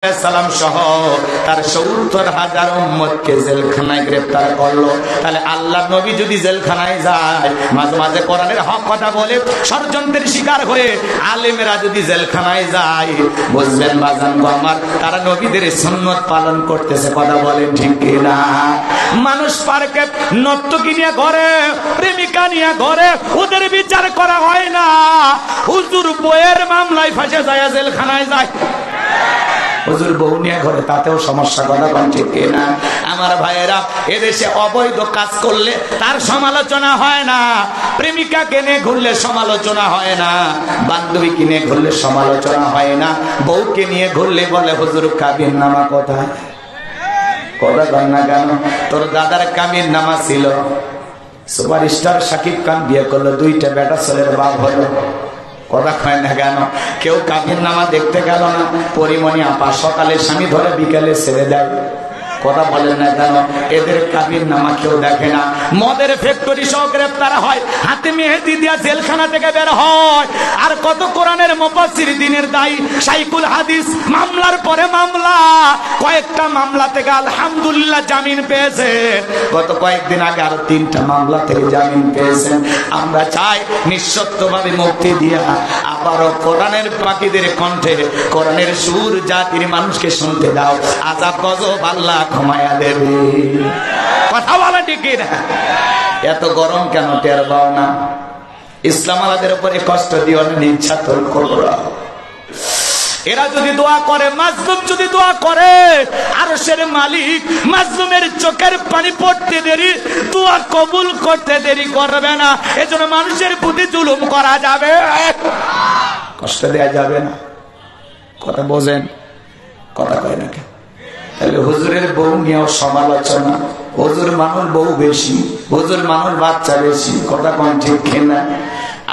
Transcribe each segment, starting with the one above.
সালাম সহ তার ৭০,০০০ উম্মতকে জেলখানায় গ্রেফতার করলো। তাহলে আল্লাহ নবী যদি জেলখানায় যায়, মাঝে মাঝে কোরআনের হক কথা বলে ষড়যন্ত্রের শিকার হয়ে আলেমেরা যদি জেলখানায় যায়, বুঝবেন বাজান গো আমার, তারা নবীদের সুন্নত পালন করতেছে। কথা বলেন ঠিক কিনা? মানুষ পার্কে নর্তকী নিয়ে ঘরে, প্রেমিকা নিয়ে ঘরে, ওদের বিচার করা হয় না। হুজুর বইয়ের মামলায় ফাঁসে যায়, জেলখানায় যায়। হুজুর বউ নিয়ে ঘরে, তাতেও সমস্যা। কথা বলেন ঠিক কিনা? আমার ভাইয়েরা, এদেশে অবৈধ কাজ করলে তার সমালোচনা হয় না, প্রেমিকা কিনে ঘুরলে সমালোচনা হয় না, বান্ধবী কিনে ঘুরলে সমালোচনা হয় না, বউকে নিয়ে ঘুরলে বলে হুজুর কাবির নামা কোথায়? কথা বল না কেন? তোর দাদার কাবির নামা ছিল, সুপারস্টার শাকিব খান বিয়ে করলো, 2টা বেটা ছেলের বাপ হলো। কথা কয় না কেন? কেউ কাবির নামা দেখতে গেল না। পরিমণি আপা সকালে স্বামী ধরে বিকালে ছেড়ে দেয়। কথা বলেন না কেন? এদের কাবির নামা কেউ দেখে না। মদের ফ্যাক্টরি সহ গ্রেফতার হয়, হাতে মেহেদি দিয়া জেলখানা থেকে বের হয়। আর কত কোরআনের মুফাসসির, দ্বীনের দায়ী, শাইখুল হাদিস, মামলার পরে মামলা, কয়েকটা মামলা থেকে আলহামদুলিল্লাহ জামিন পেয়েছে। গত কয়েকদিন আগে আরো 3টা মামলা থেকে জামিন পেয়েছেন। আমরা চাই নিঃশর্তভাবে মুক্তি দিয়া আবারও কোরআনের পাখিদের কণ্ঠে কোরআনের সুর জাতির মানুষকে শুনতে দাও। আযাব গজব আল্লাহ ক্ষমায়া দেবে। কথা বলা ঠিক না? এত গরম কেন টের পাও না? ইসলাম আলাদের উপরে কষ্ট দিও না, নির্যাতন করো। এরা যদি দোয়া করে, মাজলুম যদি দোয়া করে, আরশের মালিক মাজলুমের চোখের পানি পড়তে দেরি, দোয়া কবুল করতে দেরি করবে না। এজন্য মানুষের প্রতি জুলুম করা যাবে, কষ্ট দেয়া যাবে না। কথা বোঝেন? কথা কয় না কেন? তাহলে হুজুরের বউ নিয়েও সমালোচনা। হুজুর মানুষ বউ বেশি, হুজুর মানুষ বাচ্চা বেশি। কথা কোন ঠিক কিনা?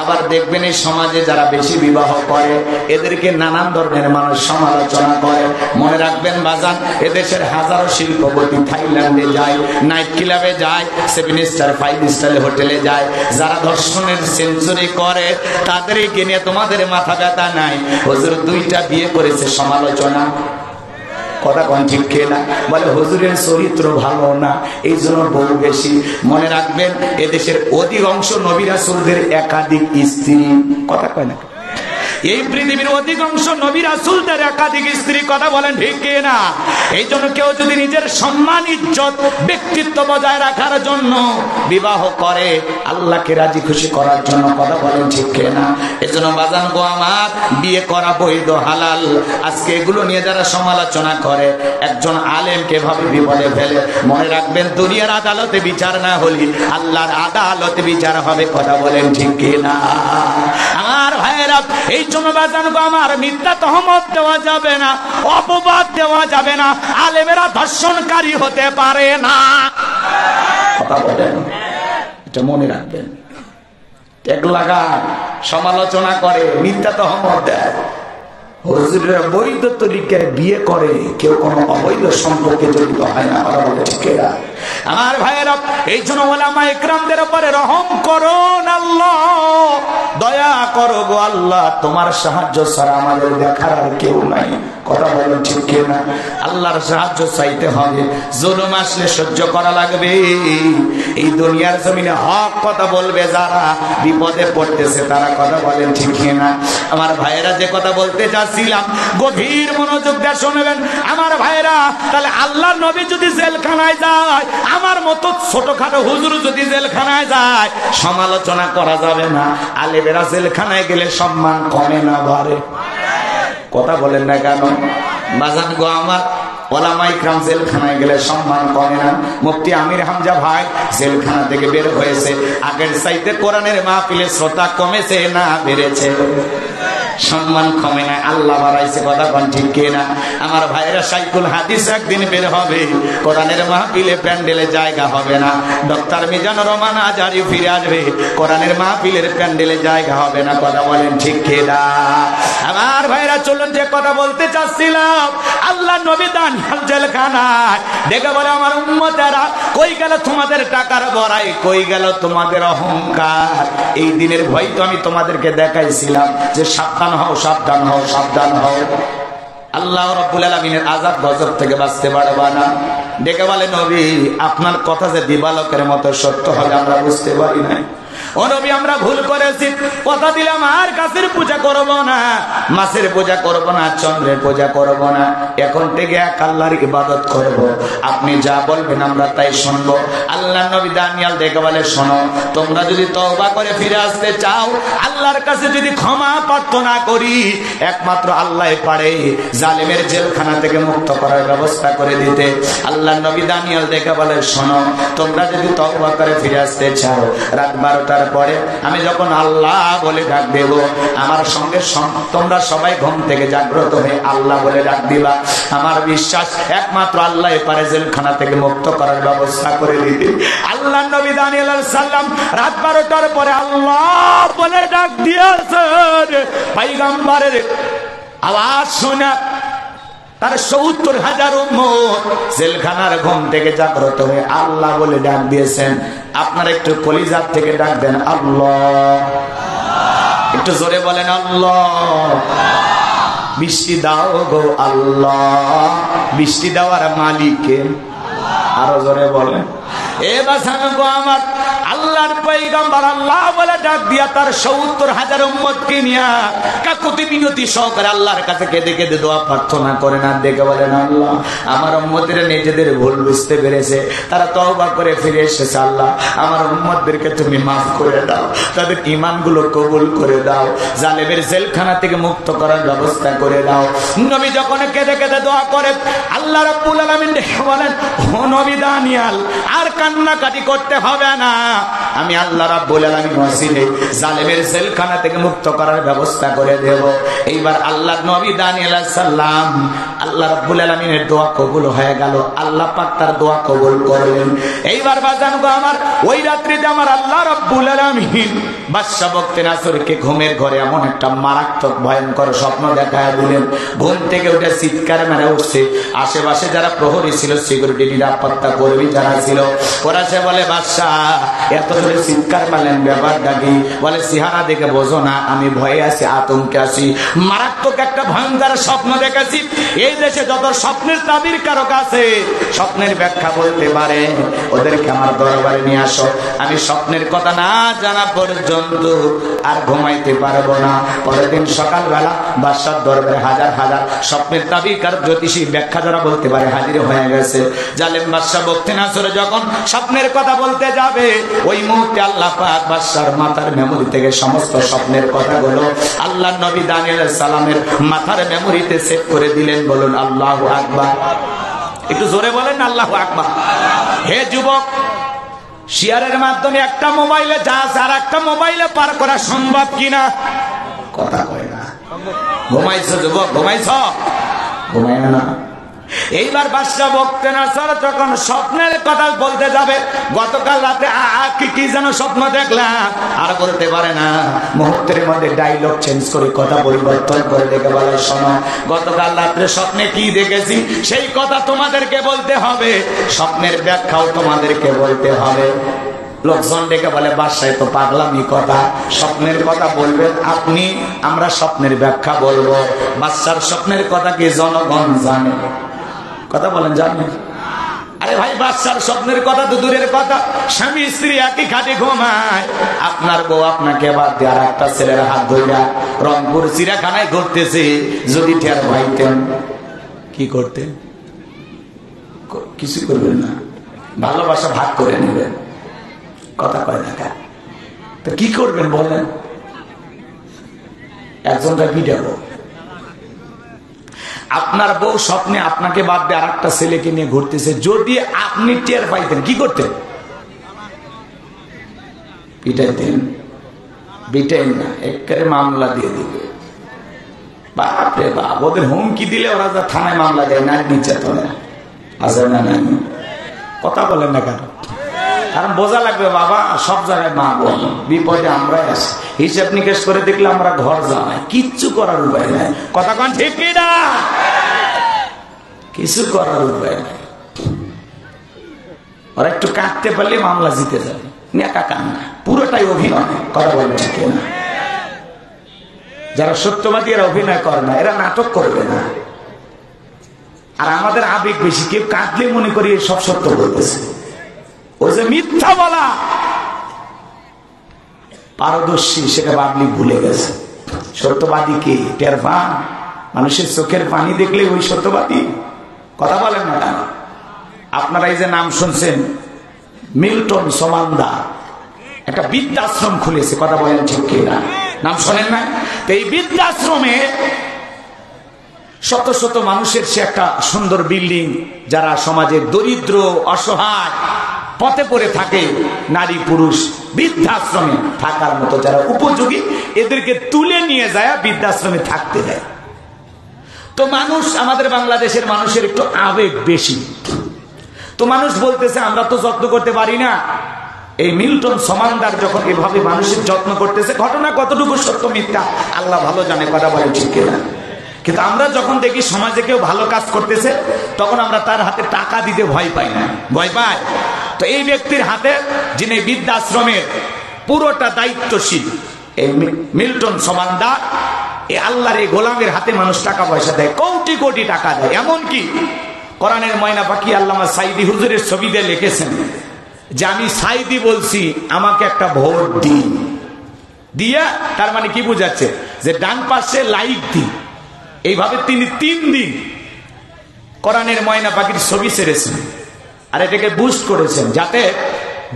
আবার দেখবেন এই সমাজে যারা বেশি বিবাহ করে, এদেরকে নানান ধরনের মানুষ সমালোচনা করে। মনে রাখবেন বাজান, এদেশের হাজারো শিল্পপতি থাইল্যান্ডে যায়, নাইট ক্লাবে যায়, 7 স্টার 5 স্টার হোটেলে যায়। যারা ধর্ষণের সেঞ্চুরি করে, তাদেরকে নিয়ে তোমাদের মাথা ব্যথা নাই। হুজুর 2টা বিয়ে করেছে, সমালোচনা। কথা কোন ঠিক কিনা? বলে হুজুরের চরিত্র ভালো না, এই জন্য বউ বেশি। মনে রাখবেন, এদেশের অধিকাংশ নবী রাসূলদের একাধিক স্ত্রী। কথা কয় না? এই পৃথিবীর অধিকাংশ নবী রাসূলদের একাধিক স্ত্রী। কথা বলেন ঠিক কিনা? এই জন্য কেউ যদি নিজের সম্মান, ইজ্জত, ব্যক্তিত্ব বজায় রাখার জন্য বিবাহ করে, আল্লাহকে রাজি খুশি করার জন্য, কথা বলেন ঠিক কিনা? এই জন্য বাজান গো আমার, বিয়ে করা বৈধ, হালাল। আজকে এগুলো নিয়ে যারা সমালোচনা করে, একজন আলেমকে ভাবে বিপদে ফেলে। মনে রাখবেন, দুনিয়ার আদালতে বিচার না হলে আল্লাহর আদালতে বিচার হবে। কথা বলেন ঠিক কিনা? আমার ভাইয়েরা, এই জন্য বাজান গো আমার, মিথ্যা তহমত দেওয়া যাবে না, অপবাদ দেওয়া যাবে না। আলেমেরা ধর্ষণকারী হতে পারে না। কথা বলেন, এটা মনে রাখবেন। ট্যাগ লাগায়, সমালোচনা করে, মিথ্যা তহমত দেয়। হুজুরের বৈধ তরিকায় বিয়ে করে, কেউ কোনো অবৈধ সম্পর্কে জড়িত হয় না। কথা বলে ঠিক না? আমার ভাইয়েরা, এই জন্য ওলামা ইকরামদের উপরে রহম করুন আল্লাহ, দয়া করো গো আল্লাহ। তোমার সাহায্য ছাড়া আমাদের দেখার আর কেউ নাই। কথা বলেন ঠিক কিনা? আল্লাহর সাহায্য চাইতে হবে। জুলুম আসলে সহ্য করা লাগবে। এই দুনিয়ার জমিনে হক কথা বলবে যারা, বিপদে পড়তেছে তারা। কথা বলেন ঠিক কিনা? আমার ভাইয়েরা, যে কথা বলতে চাচ্ছিলাম, গভীর মনোযোগ দিয়ে শুনবেন আমার ভাইয়েরা। তাহলে আল্লাহ নবী যদি জেলখানায় যায়, আমার মতো ছোটখাটো হুজুর যদি জেলখানায় যায়, সমালোচনা করা যাবে না। আলেমেরা জেলখানায় গেলে সম্মান কমে না বাড়ে? কথা বলেন না কেন? বাজান গো আমার, ওলামা ইকরাম জেলখানায় গেলে সম্মান কমে না। মুফতি আমির হামজা ভাই জেলখানা থেকে বের হয়েছে, আগের চাইতে কোরআনের মাহফিলে শ্রোতা কমেছে না বেড়েছে? সম্মান কমে না, আল্লাহ বাড়াইছে। কথা কোন ঠিক কিনা? আমার ভাইয়েরা, শাইখুল হাদিস একদিন বের হবে, কোরআনের মাহফিলে প্যান্ডেলে জায়গা হবে না। ডক্টর মিজানুর রহমান আজহারী ফিরে আসবে, কোরআনের মাহফিলের প্যান্ডেলে জায়গা হবে না। কথা বলেন ঠিক কিনা? আমার ভাইয়েরা, চলুন যে কথা বলতে চাচ্ছিলাম, আল্লাহ নবী দানিয়াল জেলখানায় দেখে বলে, আমার উম্মতেরা, কই গেল তোমাদের টাকার বড়াই, কই গেল তোমাদের অহংকার? এই দিনের ভয় তো আমি তোমাদেরকে দেখাইছিলাম যে সাবধান হও, সাবধান হও, সাবধান হও। আল্লাহ রাব্বুল আলামিনের আযাব গজব থেকে বাঁচতে পারবা না। ডেকে বলে নবী আপনার কথা যে দিবালোকের মতো সত্য হবে আমরা বুঝতে পারি না। ও নবী আমরা ভুল করেছি, কথা দিলাম আর গাছের পূজা করব না, মাছের পূজা করব না, চন্দ্রের পূজা করব না, এখন থেকে এক আল্লাহর ইবাদত করব, আপনি যা বলবেন আমরা তাই শুনবো। আল্লাহর নবী দানিয়াল ডেকে বলে শোনো, তোমরা যদি তওবা করে ফিরে আসতে চাও, আল্লাহর কাছে যদি ক্ষমা প্রার্থনা করি, একমাত্র আল্লাহ পারে জালেমের জেলখানা থেকে মুক্ত করার ব্যবস্থা করে দিতে। আল্লাহর নবী দানিয়াল ডেকে বলে শোনো, তোমরা যদি তওবা করে ফিরে আসতে চাও, রাত 12টার পরে আমি যখন আল্লাহ বলে ডাক দেব, আমার সঙ্গে তোমরা সবাই ঘুম থেকে জাগ্রত হয়ে আল্লাহ বলে ডাক দিবা। আমার বিশ্বাস একমাত্র আল্লাহ পারে জেলখানা থেকে মুক্ত করার ব্যবস্থা করে দিতে। আল্লাহ নবী দানিয়েল আলাইহিস সালাম রাত 12টার পরে আল্লাহ বলে ডাক দিয়েছেন। পয়গম্বরের আওয়াজ শুনে তার ৭০,০০০ উম্মত জেলখানার ঘুম থেকে জাগ্রত হয়ে আল্লাহ বলে ডাক দিয়েছেন। আপনারা একটু কলিজার থেকে ডাক দেন আল্লাহ, একটু জোরে বলেন আল্লাহ। বৃষ্টি দাও গো আল্লাহ, বৃষ্টি দেওয়ার মালিকে, আরো জোরে বলেন। এবার গো আমার আল্লাহর পয়গম্বর আল্লাহ বলে ডাক দিয়া তার ৭০,০০০ উম্মতকে নিয়া কাকুতি মিনতি সহকারে আল্লাহর কাছে কেঁদে কেঁদে দোয়া প্রার্থনা করেন আর ডেকে বলেন আল্লাহ আমার উম্মতেরা নিজেদের ভুল বুঝতে পেরেছে, তারা তওবা করে ফিরে এসেছে, আল্লাহ আমার উম্মতদেরকে তুমি মাফ করে দাও, তাদের ঈমানগুলো কবুল করে দাও, জালেমের জেলখানা থেকে মুক্ত করার ব্যবস্থা করে দাও। নবী যখন কেঁদে কেঁদে দোয়া করে আল্লাহ রাব্বুল আলামিন বলেন ও নবী দানিয়াল আর কান্নাকাটি করতে হবে না, আমি আল্লাহ রাব্বুল আলামিন ওয়াসিলে জালেমের জেলখানা থেকে মুক্ত করার ব্যবস্থা করে দেব। এইবার আল্লাহর নবী দানিয়েল আলাইহিস সালাম আল্লাহ রাব্বুল আলামিনের দোয়া কবুল হয়ে গেল, আল্লাহ পাক তার দোয়া কবুল করলেন। এইবার বাজানগো আমার ওই রাত্রিতে আমার আল্লাহ রাব্বুল আলামিন বাদশা বখতিয়ানাসরকে ঘুমের ঘরে এমন একটা মারাত্মক ভয়ঙ্কর স্বপ্ন দেখায় দিলেন। ঘুম থেকে উঠে চিৎকার মেরে উঠছে, আশেপাশে যারা প্রহরী ছিল, সিকিউরিটি নিরাপত্তা কর্মী যারা ছিল, ওরা সে বলে বাদশা এত জোরে চিৎকার মারলেন ব্যাপারটা কি? বলে চেহারা দেখে বোঝো না আমি ভয়ে আছি, আতঙ্কে আছি, মারাত্মক একটা ভয়ঙ্কর স্বপ্ন দেখেছি। এই দেশে যত স্বপ্নের তাবির কারক আছে, স্বপ্নের ব্যাখ্যা বলতে পারে, ওদেরকে আমার দরবারে নিয়ে আসো, আমি স্বপ্নের কথা না জানা পর্যন্ত আর ঘুমাইতে পারবো না। পরের দিন সকালবেলা বাদশার দরবারে হাজার হাজার স্বপ্নের তাবির কারক জ্যোতিষী ব্যাখ্যা যারা বলতে পারে হাজির হয়ে গেছে। জালেম বাদশা বখতিয়ানাসর যখন স্বপ্নের কথা বলতে যাবে, ওই মুহূর্তে আল্লাহ পাক বাদশার মাথার মেমোরি থেকে সমস্ত স্বপ্নের কথাগুলো আল্লাহ নবী দানিয়েল আলাইহিস সালামের মাথার মেমোরিতে সেভ করে দিলেন। বলুন আল্লাহু আকবার, একটু জোরে বলেন আল্লাহু আকবার। হে যুবক, শেয়ারের মাধ্যমে একটা মোবাইলে যা আর একটা মোবাইলে পার করা সম্ভব কিনা? কথা কয় না। ঘুমাইছো যুবক, ঘুমাইছো? ঘুমাই না। এইবার বাদশা বখতিয়ানাসর যখন স্বপ্নের কথা বলতে যাবে, গতকাল রাতে কি যেন স্বপ্ন দেখলাম আর বলতে পারে না, মুহূর্তের মধ্যে ডায়লগ চেঞ্জ করে কথা পরিবর্তন করে দেখে বলে শোনো গতকাল রাত্রে স্বপ্নে কি দেখেছি সেই কথা তোমাদেরকে বলতে হবে, স্বপ্নের ব্যাখ্যাও তোমাদেরকে বলতে হবে। লোকজন ডেকে বলে বাদশাহ তো পাগলামি কথা, স্বপ্নের কথা বলবেন আপনি, আমরা স্বপ্নের ব্যাখ্যা বলবো। বাদশার স্বপ্নের কথা কি জনগণ জানে? কথা বলেন জানে? আরে ভাই বাদশার স্বপ্নের কথা তো দূরের কথা, স্বামী স্ত্রী একই খাটে ঘুমায়, আপনার বউ আপনাকে বাদ দিয়ে আর একটা ছেলের হাত ধরিয়া রংপুর চিড়িয়াখানায় ঘুরতেছে, যদি টের পাইতেন কি করতেন? কিছু করবেন না, ভালোবাসা ভাগ করে নেবেন। কথা কয় না, তো কি করবেন বলেন? একজনটা বিটাবো, আপনার বউ স্বপ্নে আপনাকে বাদ দিয়ে আর একটা ছেলেকে নিয়ে ঘুরতেছে, যদি আপনি টের পাইতেন কি করতেন? পিটাইতেন? পিটাইন না, একেবারে মামলা দিয়ে দিবে। বাপরে বাপ, ওদের হুমকি দিলে ওরা যা থানায় মামলা দেয়, নারী নির্যাতনে আছে না? নাই। কথা বলেন না কেন? কারণ বোঝা লাগবে বাবা সব জায়গায় মা বোন, বিপদে আমরাই আছি, হিসাব নিকেশ করে দেখলে আমরা ঘর জানাই, কিচ্ছু করার উপায় নাই। কথা কন ঠিক না? কিছু করার উপায় নাই। ওরা একটু কাঁদতে পারলে মামলা জিতে যাবে, একা কান্না, পুরোটাই অভিনয়। কথা বলবে ঠিক না? যারা সত্যবাদী এরা অভিনয় করে না, এরা নাটক করবে না, আর আমাদের আবেগ বেশি, কেউ কাঁদলে মনে করি সব সত্য বলতেছে। ওই যে মিথ্যা বলা পারদর্শী, সেটা পাবলিক ভুলে গেছে। সত্যবাদী কে টের পান? মানুষের চোখের পানি দেখলে ওই সত্যবাদী। কথা বলেন না কেন? আপনারা এই যে নাম শুনছেন, মিল্টন সমান্দার একটা বৃদ্ধাশ্রম খুলেছে, কথা বলেন ঠিক কিনা? নাম শোনেন না? তো এই বৃদ্ধাশ্রমে শত শত মানুষের সে একটা সুন্দর বিল্ডিং, যারা সমাজের দরিদ্র অসহায় পথে পড়ে থাকে, নারী পুরুষ বৃদ্ধাশ্রমে থাকার মতো যারা উপযোগী, এদেরকে তুলে নিয়ে যায় বৃদ্ধাশ্রমে থাকতে দেয়। তো মানুষ, আমাদের বাংলাদেশের মানুষের একটু আবেগ বেশি, তো মানুষ বলতেছে আমরা তো যত্ন করতে পারি না। এই মিল্টন সমান্দার যখন এভাবে মানুষের যত্ন করতেছে, ঘটনা কতটুকু সত্য মিথ্যা আল্লাহ ভালো জানে, কথা বলে ঠিক কিনা? কিন্তু আমরা যখন দেখি সমাজে কেউ ভালো কাজ করতেছে, তখন আমরা তার হাতে টাকা দিতে ভয় পাই না, ভয় পাই। তো এই ব্যক্তির হাতে, যিনি বৃদ্ধাশ্রমের পুরোটা দায়িত্বশীল, এই মিল্টন সমান্দার, এই আল্লাহর এই গোলামের হাতে মানুষ টাকা পয়সা দেয়, কোটি কোটি টাকা দেয়। এমনকি কোরআনের ময়না পাখি আল্লামা সাইদি হুজুরের ছবি দিয়ে লিখেছেন যে আমি সাইদি বলছি, আমাকে একটা ভোট দিন। দিয়া তার মানে কি বুঝাচ্ছে? যে ডান পাশে লাইক দিন। এইভাবে তিনি 3 দিন কোরআনের ময়না পাখির ছবি ছেড়েছেন, আর এটাকে বুস্ট করেছেন যাতে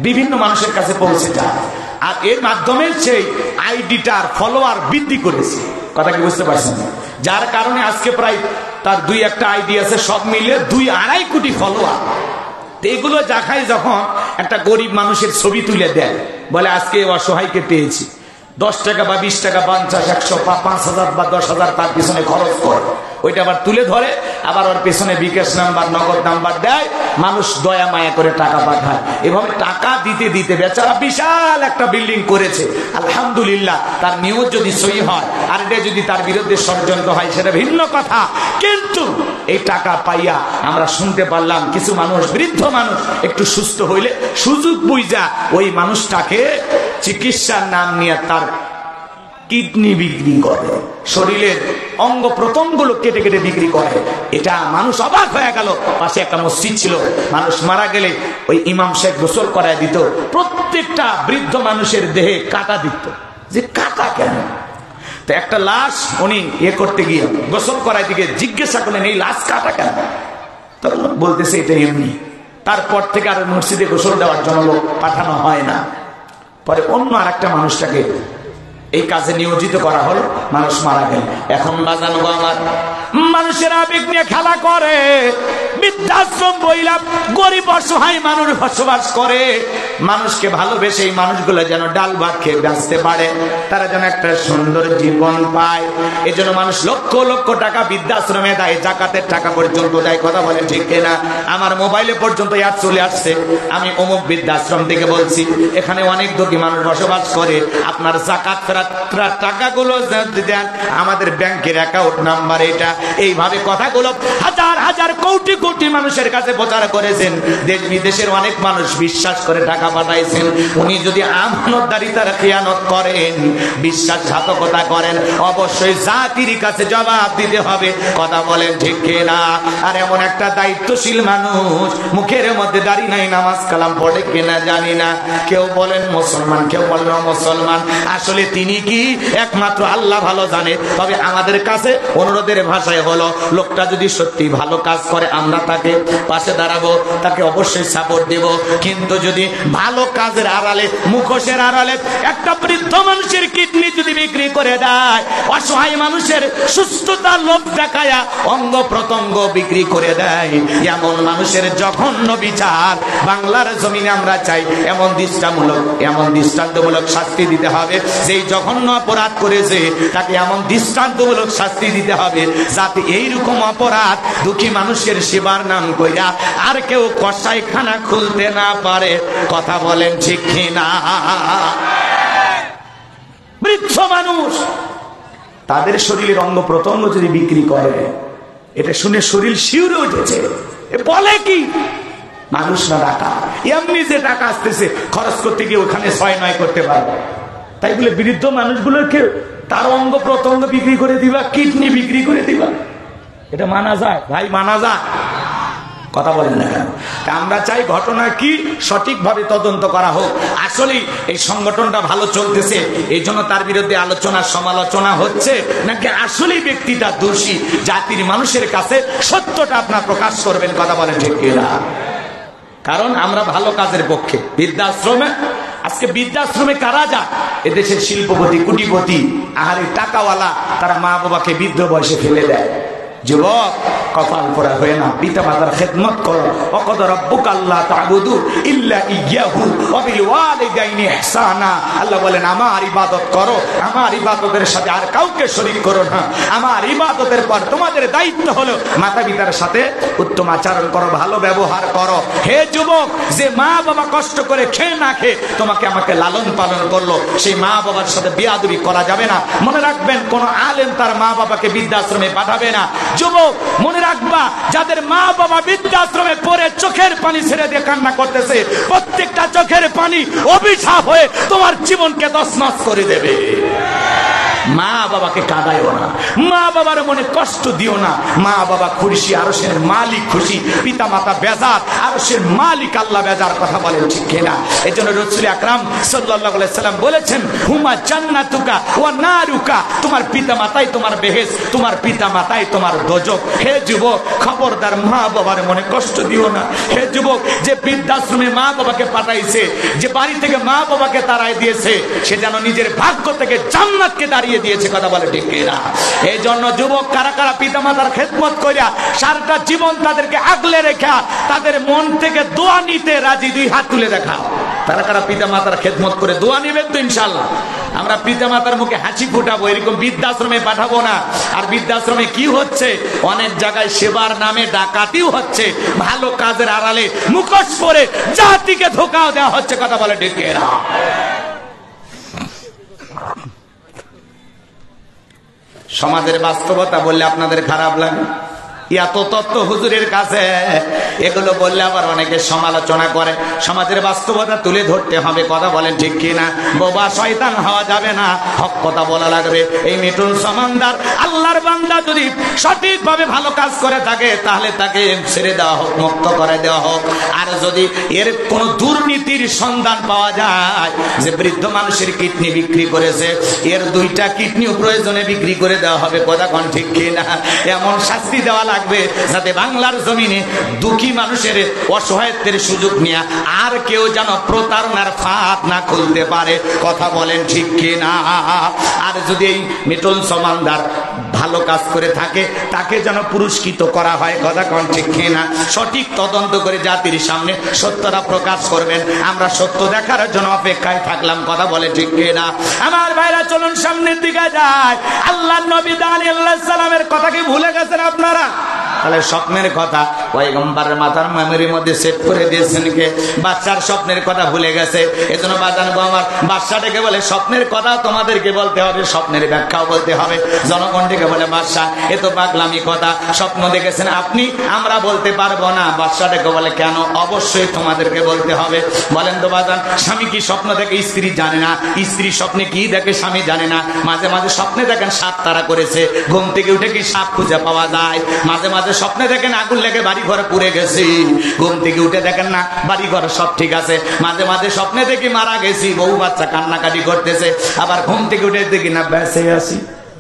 বিভিন্ন মানুষের কাছে পৌঁছে যায়। আর এর মাধ্যমে সেই আইডিটার ফলোয়ার বৃদ্ধি করেছে। কথা কি বুঝতে পারছেন? যার কারণে আজকে প্রায় তার 2-1টা আইডি আছে, সব মিলে 2-2.5 কোটি ফলোয়ার। এগুলো দেখায় যখন একটা গরিব মানুষের ছবি তুলে দেয়, বলে আজকে অসহায়কে পেয়েছি, 10 টাকা বা 20 টাকা, 50, 100 বা 5000 বা 10,000 তার পিছনে খরচ করে, ওইটা আবার তুলে ধরে, আবার ওর পিছনে বিকাশ নাম্বার, নগদ নাম্বার দেয়, মানুষ দয়া মায়া করে টাকা পাঠায়। এভাবে টাকা দিতে দিতে বেচারা বিশাল একটা বিল্ডিং করেছে। আলহামদুলিল্লাহ, তার নিয়ত যদি সহি হয়, আর এটা যদি তার বিরুদ্ধে ষড়যন্ত্র হয় সেটা ভিন্ন কথা। কিন্তু এই টাকা পাইয়া আমরা শুনতে পারলাম কিছু মানুষ, বৃদ্ধ মানুষ একটু সুস্থ হইলে সুযোগ বুঝা ওই মানুষটাকে চিকিৎসার নাম নিয়ে তার কিডনি বিক্রি করে, শরীরের অঙ্গ প্রত্যঙ্গগুলো কেটে কেটে বিক্রি করে। এটা মানুষ অবাক হয়ে গেল। পাশে একটা মসজিদ ছিল, মানুষ মারা গেলে ওই ইমাম সাহেব গোসল করায় দিত, প্রত্যেকটা বৃদ্ধ মানুষের দেহে কাটা দিত। যে কাটা কেন? তো একটা লাশ উনি করতে গিয়ে, গোসল করায় দিকে জিজ্ঞাসা করলেন এই লাশ কাটা কেন? তখন বলতেছে এটা এমনি। তারপর থেকে আর মসজিদে গোসল দেওয়ার জন্য লোক পাঠানো হয় না। পরে অন্য আর একটা মানুষটাকে এই কাজে নিয়োজিত করা হলো, মানুষ মারা গেল। এখন বাজানো আমার মানুষের আবেগ নিয়ে খেলা করে। বৃদ্ধাশ্রম বইলা গরিব অসহায় মানুষ বসবাস করে, মানুষকে ভালোবেসে এই মানুষগুলো যেন ডাল ভাত খেয়ে বাঁচতে পারে, তারা যেন একটা সুন্দর জীবন পায়। এই জন্য মানুষ লক্ষ লক্ষ টাকা বৃদ্ধাশ্রমে দেয়, জাকাতের টাকা পর্যন্ত দেয়। কথা বলে ঠিক কিনা? আমার মোবাইলে পর্যন্ত অ্যাড চলে আসছে, আমি অমুক বৃদ্ধাশ্রম থেকে বলছি, এখানে অনেক দুঃখী মানুষ বসবাস করে, আপনার জাকাত ফেরার টাকাগুলো দেন, আমাদের ব্যাংকের অ্যাকাউন্ট নাম্বার এটা। এইভাবে কথাগুলো হাজার হাজার কোটি কোটি মানুষের কাছে প্রচার করেছেন। দেশ বিদেশের অনেক মানুষ বিশ্বাস করে টাকা পাঠাইছেন। উনি যদি আমানতদারিতার খেয়ানত করেন, বিশ্বাসঘাতকতা করেন, অবশ্যই জাতির কাছে জবাব দিতে হবে। কথা বলেন ঠিক কিনা? আর এমন একটা দায়িত্বশীল মানুষ, মুখের মধ্যে দাড়ি নাই, নামাজ কালাম পড়ে কিনা জানি না, কেউ বলেন মুসলমান, কেউ বলেন মুসলমান, আসলে তিনি কি একমাত্র আল্লাহ ভালো জানে। তবে আমাদের কাছে অনুরোধের ভাষায় হলো, লোকটা যদি সত্যি ভালো কাজ করে আমরা তাকে পাশে দাঁড়াবো, তাকে অবশ্যই সাপোর্ট দেব। কিন্তু যদি ভালো কাজের আড়ালে, মুখোশের আড়ালে একটা বৃদ্ধ মানুষের কিডনি যদি বিক্রি করে দেয়, অসহায় মানুষের সুস্থতার লোভ দেখায়া অঙ্গ প্রত্যঙ্গ বিক্রি করে দেয়, এমন মানুষের জঘন্য বিচার বাংলার জমিনে আমরা চাই। এমন দৃষ্টান্তমূলক শাস্তি দিতে হবে। যেই জঘন্য অপরাধ করেছে তাকে এমন দৃষ্টান্তমূলক শাস্তি দিতে হবে, যাতে এইরকম অপরাধ দুঃখী মানুষের সেবার নাম কইরা আর কেউ কসাইখানা খুলতে না পারে। কথা বলেন ঠিক কিনা? বৃদ্ধ মানুষ, তাদের শরীরের অঙ্গ প্রত্যঙ্গ যদি বিক্রি করে, এটা শুনে শরীর শিউরে উঠেছে। বলে কি মানুষ না টাকা, এমনি যে টাকা আসতেছে খরচ করতে গিয়ে ওখানে 6-9 করতে পারবে। তাই বলে বৃদ্ধ মানুষগুলোকে তার অঙ্গ প্রত্যঙ্গ বিক্রি করে দিবা, কিডনি বিক্রি করে দিবা? এটা মানা যায় ভাই? মানা যায়? কথা বলেন না কেন? আমরা চাই ঘটনা কি সঠিকভাবে তদন্ত করা হোক। আসলে এই সংগঠনটা ভালো চলতেছে এই জন্য তার বিরুদ্ধে আলোচনা সমালোচনা হচ্ছে, নাকি আসলে ব্যক্তিটা দোষী? জাতির মানুষের কাছে সত্যটা আপনার প্রকাশ করবেন। কথা বলেন ঠিক কিনা? কারণ আমরা ভালো কাজের পক্ষে। বৃদ্ধাশ্রমে আজকে বৃদ্ধাশ্রমে কারা যায়? এদেশের শিল্পপতি, কোটিপতি, আহারে টাকাওয়ালা, তারা মা বাবাকে বৃদ্ধ বয়সে ফেলে দেয়। যুবক, কপাল পোড়া হয়ে না, পিতা মাতার খেদমত করো। ওয়াকাদা রাব্বুকা আল্লা তা'বুদু ইল্লা ইয়্যাহু ওয়া বিল ওয়ালিদাইনি ইহসানা। আল্লাহ বলেন আমার ইবাদত করো, আমার ইবাদতের সাথে আর কাউকে শরীক করো না। আমার ইবাদতের পর তোমাদের দায়িত্ব হলো মাতা পিতার সাথে উত্তম আচরণ করো, ভালো ব্যবহার করো। হে যুবক, যে মা বাবা কষ্ট করে খেয়ে না খেয়ে তোমাকে আমাকে লালন পালন করলো, সেই মা বাবার সাথে বেয়াদবি করা যাবে না। মনে রাখবেন, কোন আলেম তার মা বাবাকে বৃদ্ধাশ্রমে পাঠাবে না। যুবক, মনে রাখবা, যাদের মা বাবা বৃদ্ধাশ্রমে পড়ে চোখের পানি ছেড়ে দিয়ে কান্না করতেছে, প্রত্যেকটা চোখের পানি অভিশাপ হয়ে তোমার জীবনকে তছনছ করে দেবে। মা বাবাকে কাঁদাইও না, মা বাবার মনে কষ্ট দিও না। মা বাবা খুশি, আরশের মালিক খুশি, পিতা মাতা বেজার, আরশের মালিক আল্লাহ বেজার। কথা বলেন ঠিক কিনা? এই জন্য রাসূল আকরাম সাল্লাল্লাহু আলাইহি সাল্লাম বলেছেন, হুমা জান্নাতুকা ওয়া নারুকা। তোমার পিতা মাতাই তোমার বেহেশত, তোমার পিতা মাতাই তোমার দোজখ। হে যুবক, খবরদার মা বাবার মনে কষ্ট দিও না। হে যুবক, যে বৃদ্ধাশ্রমে মা বাবাকে পাঠাইছে, যে বাড়ি থেকে মা বাবাকে তাড়াই দিয়েছে, সে যেন নিজের ভাগ্য থেকে জান্নাতকে দাঁড়িয়ে দিয়েছে। কথা বলে ঠিক কিনা? এই জন্য যুবক, কারা কারা পিতা মাতার খেদমত করিয়া সারাটা জীবন তাদেরকে আগলে রেখা তাদের মন থেকে দোয়া নিতে রাজি? দুই হাত তুলে দেখা। তারা কারা পিতা মাতার খেদমত করে দোয়া নিবেন তো ইনশাআল্লাহ? আমরা পিতা মাতার মুখে হাসি ফুটাবো, এরকম বৃদ্ধাশ্রমে পাঠাবো না। আর বৃদ্ধাশ্রমে কি হচ্ছে? অনেক জায়গায় সেবার নামে ডাকাতিও হচ্ছে, ভালো কাজের আড়ালে মুখোশ পরে জাতিকে ধোঁকাও দেওয়া হচ্ছে। কথা বলে ঠিক কিনা? সমাজের বাস্তবতা বললে আপনাদের খারাপ লাগে? এত তত্ত্ব হুজুরের কাছে, এগুলো বললে আবার অনেকে সমালোচনা করে। সমাজের বাস্তবতা তুলে ধরতে হবে। কথা বলেন ঠিক কিনা? বোবা শয়তান হওয়া যাবে না, হক কথা বলা লাগবে। এই মিঠুন সমানদার আল্লাহর বান্দা যদি সঠিকভাবে ভালো কাজ করে থাকে, তাহলে তাকে ছেড়ে দেওয়া হোক, মুক্ত করে দেওয়া হোক। আর যদি এর কোন দুর্নীতির সন্ধান পাওয়া যায়, যে বৃদ্ধ মানুষের কিডনি বিক্রি করেছে, এর 2টা কিডনিও প্রয়োজনে বিক্রি করে দেওয়া হবে। কথা কোন ঠিক কিনা? এমন শাস্তি দেওয়া লাগবে যাতে বাংলার জমিনে দুঃখী মানুষের অসহায়ত্বের সুযোগ নিয়ে আর কেউ যেন প্রতারণার ফাঁদ না খুলতে পারে। কথা বলেন ঠিক কিনা? আর যদি এই মিটন সমানদার ভালো কাজ করে থাকে, তাকে যেন পুরস্কৃত করা হয়। কথা কোন ঠিক কিনা? সঠিক তদন্ত করে জাতির সামনে সত্যটা প্রকাশ করবেন। আমরা সত্য দেখার জন্য অপেক্ষায় থাকলাম। কথা বলে ঠিক কিনা? আমার ভাইরা, চলুন সামনের দিকে যায়। আল্লাহর নবী দানিয়েল আলাইহিস সালামের কথা কি ভুলে গেছেন আপনারা? তাহলে স্বপ্নের কথা পয়গম্বরের মাথার মেমোরির মধ্যে সেট করে দিয়েছেন কে? বাচ্চার স্বপ্নের কথা ভুলে গেছে। এজন্য বাজান গো আমার, বাচ্চাটাকে বলে স্বপ্নের কথা তোমাদেরকে বলতে হবে, স্বপ্নের ব্যাখ্যাও বলতে হবে। জনগণকে বলে বাদশা, এ তো পাগলামি কথা। স্বপ্ন দেখেছেন আপনি, আমরা বলতে পারবো না। বাদশাটাকে বলে কেন? অবশ্যই তোমাদেরকে বলতে হবে। বলেন তো বাজান, স্বামী কি স্বপ্ন দেখে স্ত্রী জানে না? স্ত্রী স্বপ্নে কি দেখে স্বামী জানে না? মাঝে মাঝে স্বপ্নে দেখেন সাপ তারা করেছে, ঘুম থেকে উঠে কি সাপ খুঁজে পাওয়া যায়? মাঝে মাঝে স্বপ্নে দেখেন আগুন লেগে বাড়ি ঘরে পুড়ে গেছি, ঘুম থেকে উঠে দেখেন না বাড়ি ঘর সব ঠিক আছে। মাঝে মাঝে স্বপ্নে দেখি মারা গেছি, বউ বাচ্চা কান্নাকাটি করতেছে, আবার ঘুম থেকে উঠে দেখি না বেঁচে আছি।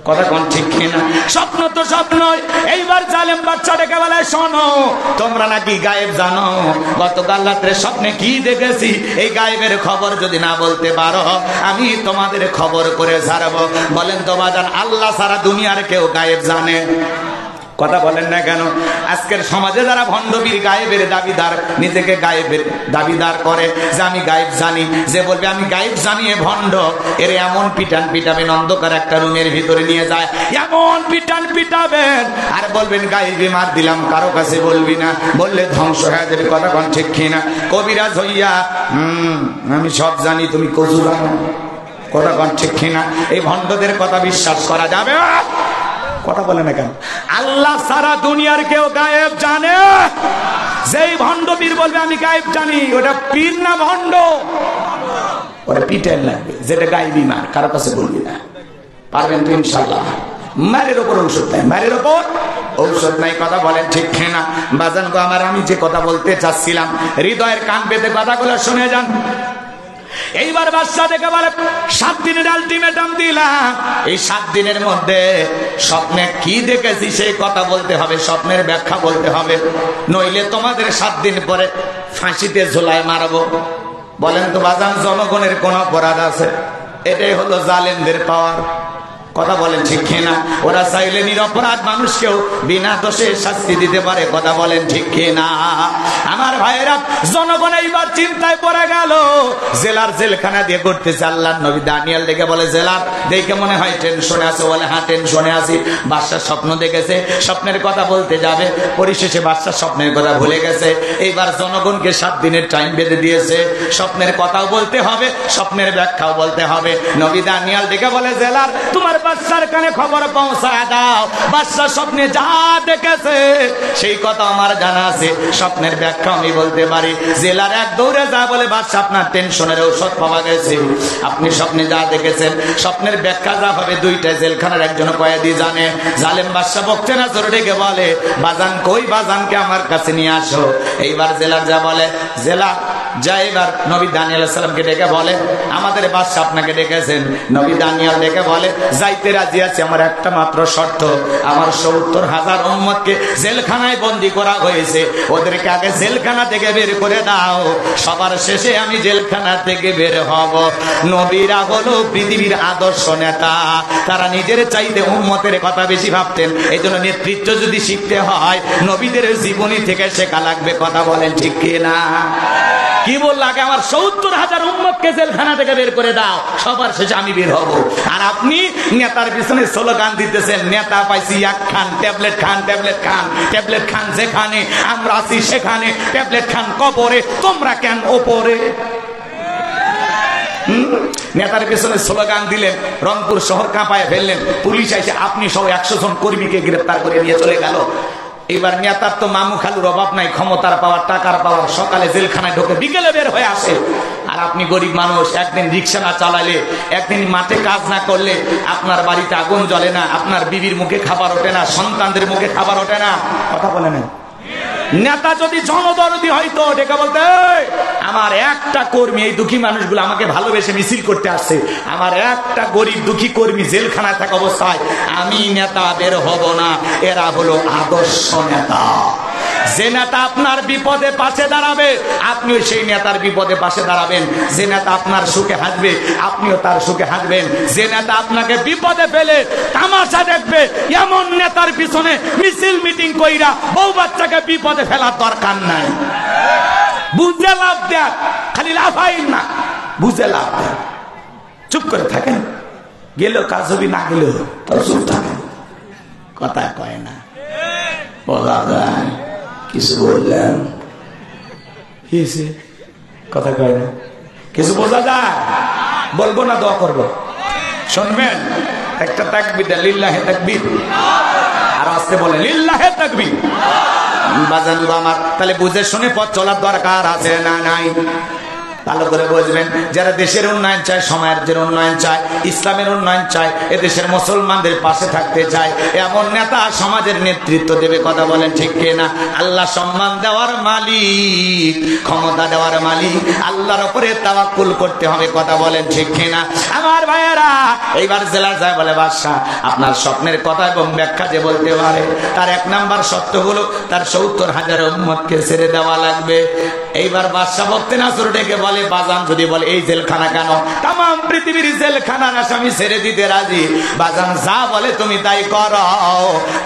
কথা কোন ঠিক কিনা? স্বপ্ন তো স্বপ্নই। এইবার জালেম বাচ্চাটাকে বলে, শোনো, তোমরা নাকি গায়েব জানো। গতকাল রাত্রে স্বপ্নে কি দেখেছি, এই গায়েবের খবর যদি না বলতে পারো, আমি তোমাদের খবর করে ছাড়বো। বলেন তো বাজান, আল্লাহ সারা দুনিয়ার কেউ গায়েব জানে? কথা বলেন না কেন? আজকের সমাজে যারা ভণ্ডবীর, গায়েবের দাবিদার, নিজেকে গায়েবের দাবিদার করে যে আমি গায়েব জানি, যে বলবে আমি গায়েব জানিয়ে ভণ্ড, এর এমন পিটান পিটাবেন, অন্ধকার একটা রুমের ভিতরে নিয়ে যায় এমন পিটান পিটাবেন, আর বলবেন গায়েবে মার দিলাম, কারো কাছে বলবি না, বললে ধ্বংস হয়ে যাবে। কথা কোন ঠিক কিনা? কবিরাজ হইয়া আমি সব জানি, তুমি কচু জানো। কথা কোন ঠিক কিনা? এই ভণ্ডদের কথা বিশ্বাস করা যাবে? কথা বলে না কেন? আল্লাহ সারা দুনিয়ার কেউ গায়েব জানে? যেই ভণ্ড পীর বলবে আমি গায়েব জানি, ওটা পীর না ভণ্ড? ওটা পিটেল লাগবে, যেটা গায়েবী মার, কারো কাছে বলবি না। পারবেন তো ইনশাআল্লাহ? মারের ওপর ঔষধ দেয়, মারের ওপর ঔষধ নাই, কথা বলেন ঠিক না? বাজান গো আমার, আমি যে কথা বলতে চাচ্ছিলাম, হৃদয়ের কান পেতে কথাগুলো শুনে যান। এইবার বাদশা দেখে বলে 7 দিনের আলটিমেটাম দিলাম, এই 7 দিনের মধ্যে স্বপ্নে কি দেখেছি সেই কথা বলতে হবে, স্বপ্নের ব্যাখ্যা বলতে হবে, নইলে তোমাদের 7 দিন পরে ফাঁসিতে ঝোলায় মারবো। বলেন তো বাজান, জনগণের কোন অপরাধ আছে? এটাই হলো জালেমদের পাওয়ার, কথা বলেন ঠিক না? ওরা চাইলে নিরপরাধ মানুষকেও বিনা দোষে শাস্তি দিতে পারে, কথা বলেন ঠিক না? আমার ভাইয়েরা, জনগণ এইবার চিন্তায় পড়ে গেল, জেলার জেলখানা দিয়ে করতেছে। আল্লাহর নবী দানিয়েল দেখে বলে, জেলার দেখে মনে হয় টেনশনে আছে। বলে হ্যাঁ টেনশনে আছি, বাদশার স্বপ্ন দেখেছে, স্বপ্নের কথা বলতে যাবে, পরিশেষে বাদশার স্বপ্নের কথা ভুলে গেছে। এইবার জনগণকে 7 দিনের টাইম বেঁধে দিয়েছে, স্বপ্নের কথাও বলতে হবে, স্বপ্নের ব্যাখ্যাও বলতে হবে। নবী দানিয়েল দেখে বলে, জেলার তোমার বাদশার কানে খবর পৌঁছায় দাও, বাদশা স্বপ্নে যা দেখেছে সেই কথা আমার জানা আছে, স্বপ্নের ব্যাখ্যা আমি বলতে পারি। জেলার এক দৌড়ে যা বলে, বাদশা আপনার টেনশনের ঔষধ পাওয়া গেছে, আপনি স্বপ্নে যা দেখেছেন স্বপ্নের ব্যাখ্যা যা হবে, 2টা জেলখানার একজন কয়েদি জানে। জালেম বাদশা বকছে না, জোরে ডেকে বলে, বাজান কই, বাজানকে আমার কাছে নিয়ে আসো। এইবার জেলার যা বলে, জেলা যা এবার নবী দানিয়েল আলাইহিস সালামকে ডেকে বলে, আমাদের বাদশা আপনাকে ডেকেছেন। নবী দানিয়েল ডেকে বলে, যাইতে রাজি আছি, আমার একটা মাত্র শর্ত, আমার 70,000 উম্মতকে জেলখানায় বন্দী করা হয়েছে, ওদেরকে আগে জেলখানা থেকে বের করে দাও, সবার শেষে আমি জেলখানা থেকে বের হব। নবীরা হলো পৃথিবীর আদর্শ নেতা, তারা নিজের চাইতে উম্মতের কথা বেশি ভাবতেন। এই জন্য নেতৃত্ব যদি শিখতে হয়, নবীদের জীবনী থেকে শেখা লাগবে, কথা বলেন ঠিক কিনা? কি বলল, আগে আমার 70,000 উম্মতকে জেলখানা থেকে বের করে দাও, সবার শেষে আমি বের হব। আর আপনি নেতার পিছনে স্লোগান দিতেছেন, নেতা পাইছি এক খান, ট্যাবলেট খান, ট্যাবলেট খান, ট্যাবলেট খান, যেখানে আমরা আছি সেখানে ট্যাবলেট খান, কবরে তোমরা কেন ওপরে? নেতার পেছনে স্লোগান দিলেন, রংপুর শহর কাঁপায় ফেললেন, পুলিশ এসে আপনি সহ 100 জন কর্মীকে গ্রেফতার করে নিয়ে চলে গেল। এবার নেতার তো মামু খালুর অভাব নাই, ক্ষমতার পাওয়ার, টাকার পাওয়ার, সকালে জেলখানায় ঢোকে, বিকেলে বের হয়ে আসে। আর আপনি গরিব মানুষ, একদিন রিক্সা না চালালে, একদিন মাঠে কাজ না করলে আপনার বাড়িতে আগুন জ্বলে না, আপনার বিবির মুখে খাবার ওঠে না, সন্তানদের মুখে খাবার ওঠে না, কথা বলে না? নেতা যদি জনদরদি হয়তো ডেকে বলতে, আমার একটা কর্মী, এই দুঃখী মানুষগুলো আমাকে ভালোবেসে মিছিল করতে আসছে, আমার একটা গরিব দুঃখী কর্মী জেলখানায় থাকা অবস্থায় আমি নেতা বের হব না। এরা হলো আদর্শ নেতা। যে নেতা আপনার বিপদে পাশে দাঁড়াবে, আপনিও সেই নেতার বিপদে পাশে দাঁড়াবেন। যে নেতা আপনার সুখে হাসবে, আপনিও তার সুখে হাসবেন। যে নেতা আপনাকে বিপদে ফেলে তামাশা দেখবে, এমন নেতার পিছনে মিছিল মিটিং কইরা বউ বাচ্চাকে বিপদে ফেলার দরকার নাই। বুঝে লাভ দেখ, খালি লাফাইন না, বুঝে লাভ দেখ। চুপ করে থাকেন, গেলেও কাজ হবি, না গেলেও চুপ থাকেন, কথা কয় না, বলা যায়। কিছু বললেন, কথা কয় না, কিছু বোঝা যায়, বলবো না, দোয়া করবো, শুনবেন? একটা তাকবীর, লিল্লাহে তাকবীর, আর আসতে বলে লিল্লাহে তাকবীর। বাজান আমার, তাহলে বুঝে শুনে পথ চলার দরকার আছে না নাই? ভালো করে বুঝবেন, যারা দেশের উন্নয়ন চায়, সমাজের উন্নয়ন চায়, ইসলামের উন্নয়ন চায়, এদেশের মুসলমানদের পাশে থাকতে চায়, এমন নেতা সমাজের নেতৃত্ব দেবে, কথা বলেন ঠিক কিনা? আল্লাহ সম্মান দেওয়ার মালিক, ক্ষমতা দেওয়ার মালিক, আল্লাহর উপরে তাওয়াক্কুল করতে হবে, কথা বলেন ঠিক কিনা? আমার ভাইয়েরা, এইবার জেলা যায় বলে, বাদশা আপনার স্বপ্নের কথা এবং ব্যাখ্যা যে বলতে পারে, তার 1 নাম্বার শর্ত হলো তার 70,000 উম্মতকে ছেড়ে দেওয়া লাগবে। এইবার বাদশা বলতে না শুরু ডেকে বলে, বাজান যদি বলে এই জেলখানা কেন, তাম পৃথিবীর জেলখানার আসামি ছেড়ে দিতে রাজি, বাজান যা বলে তুমি তাই করো,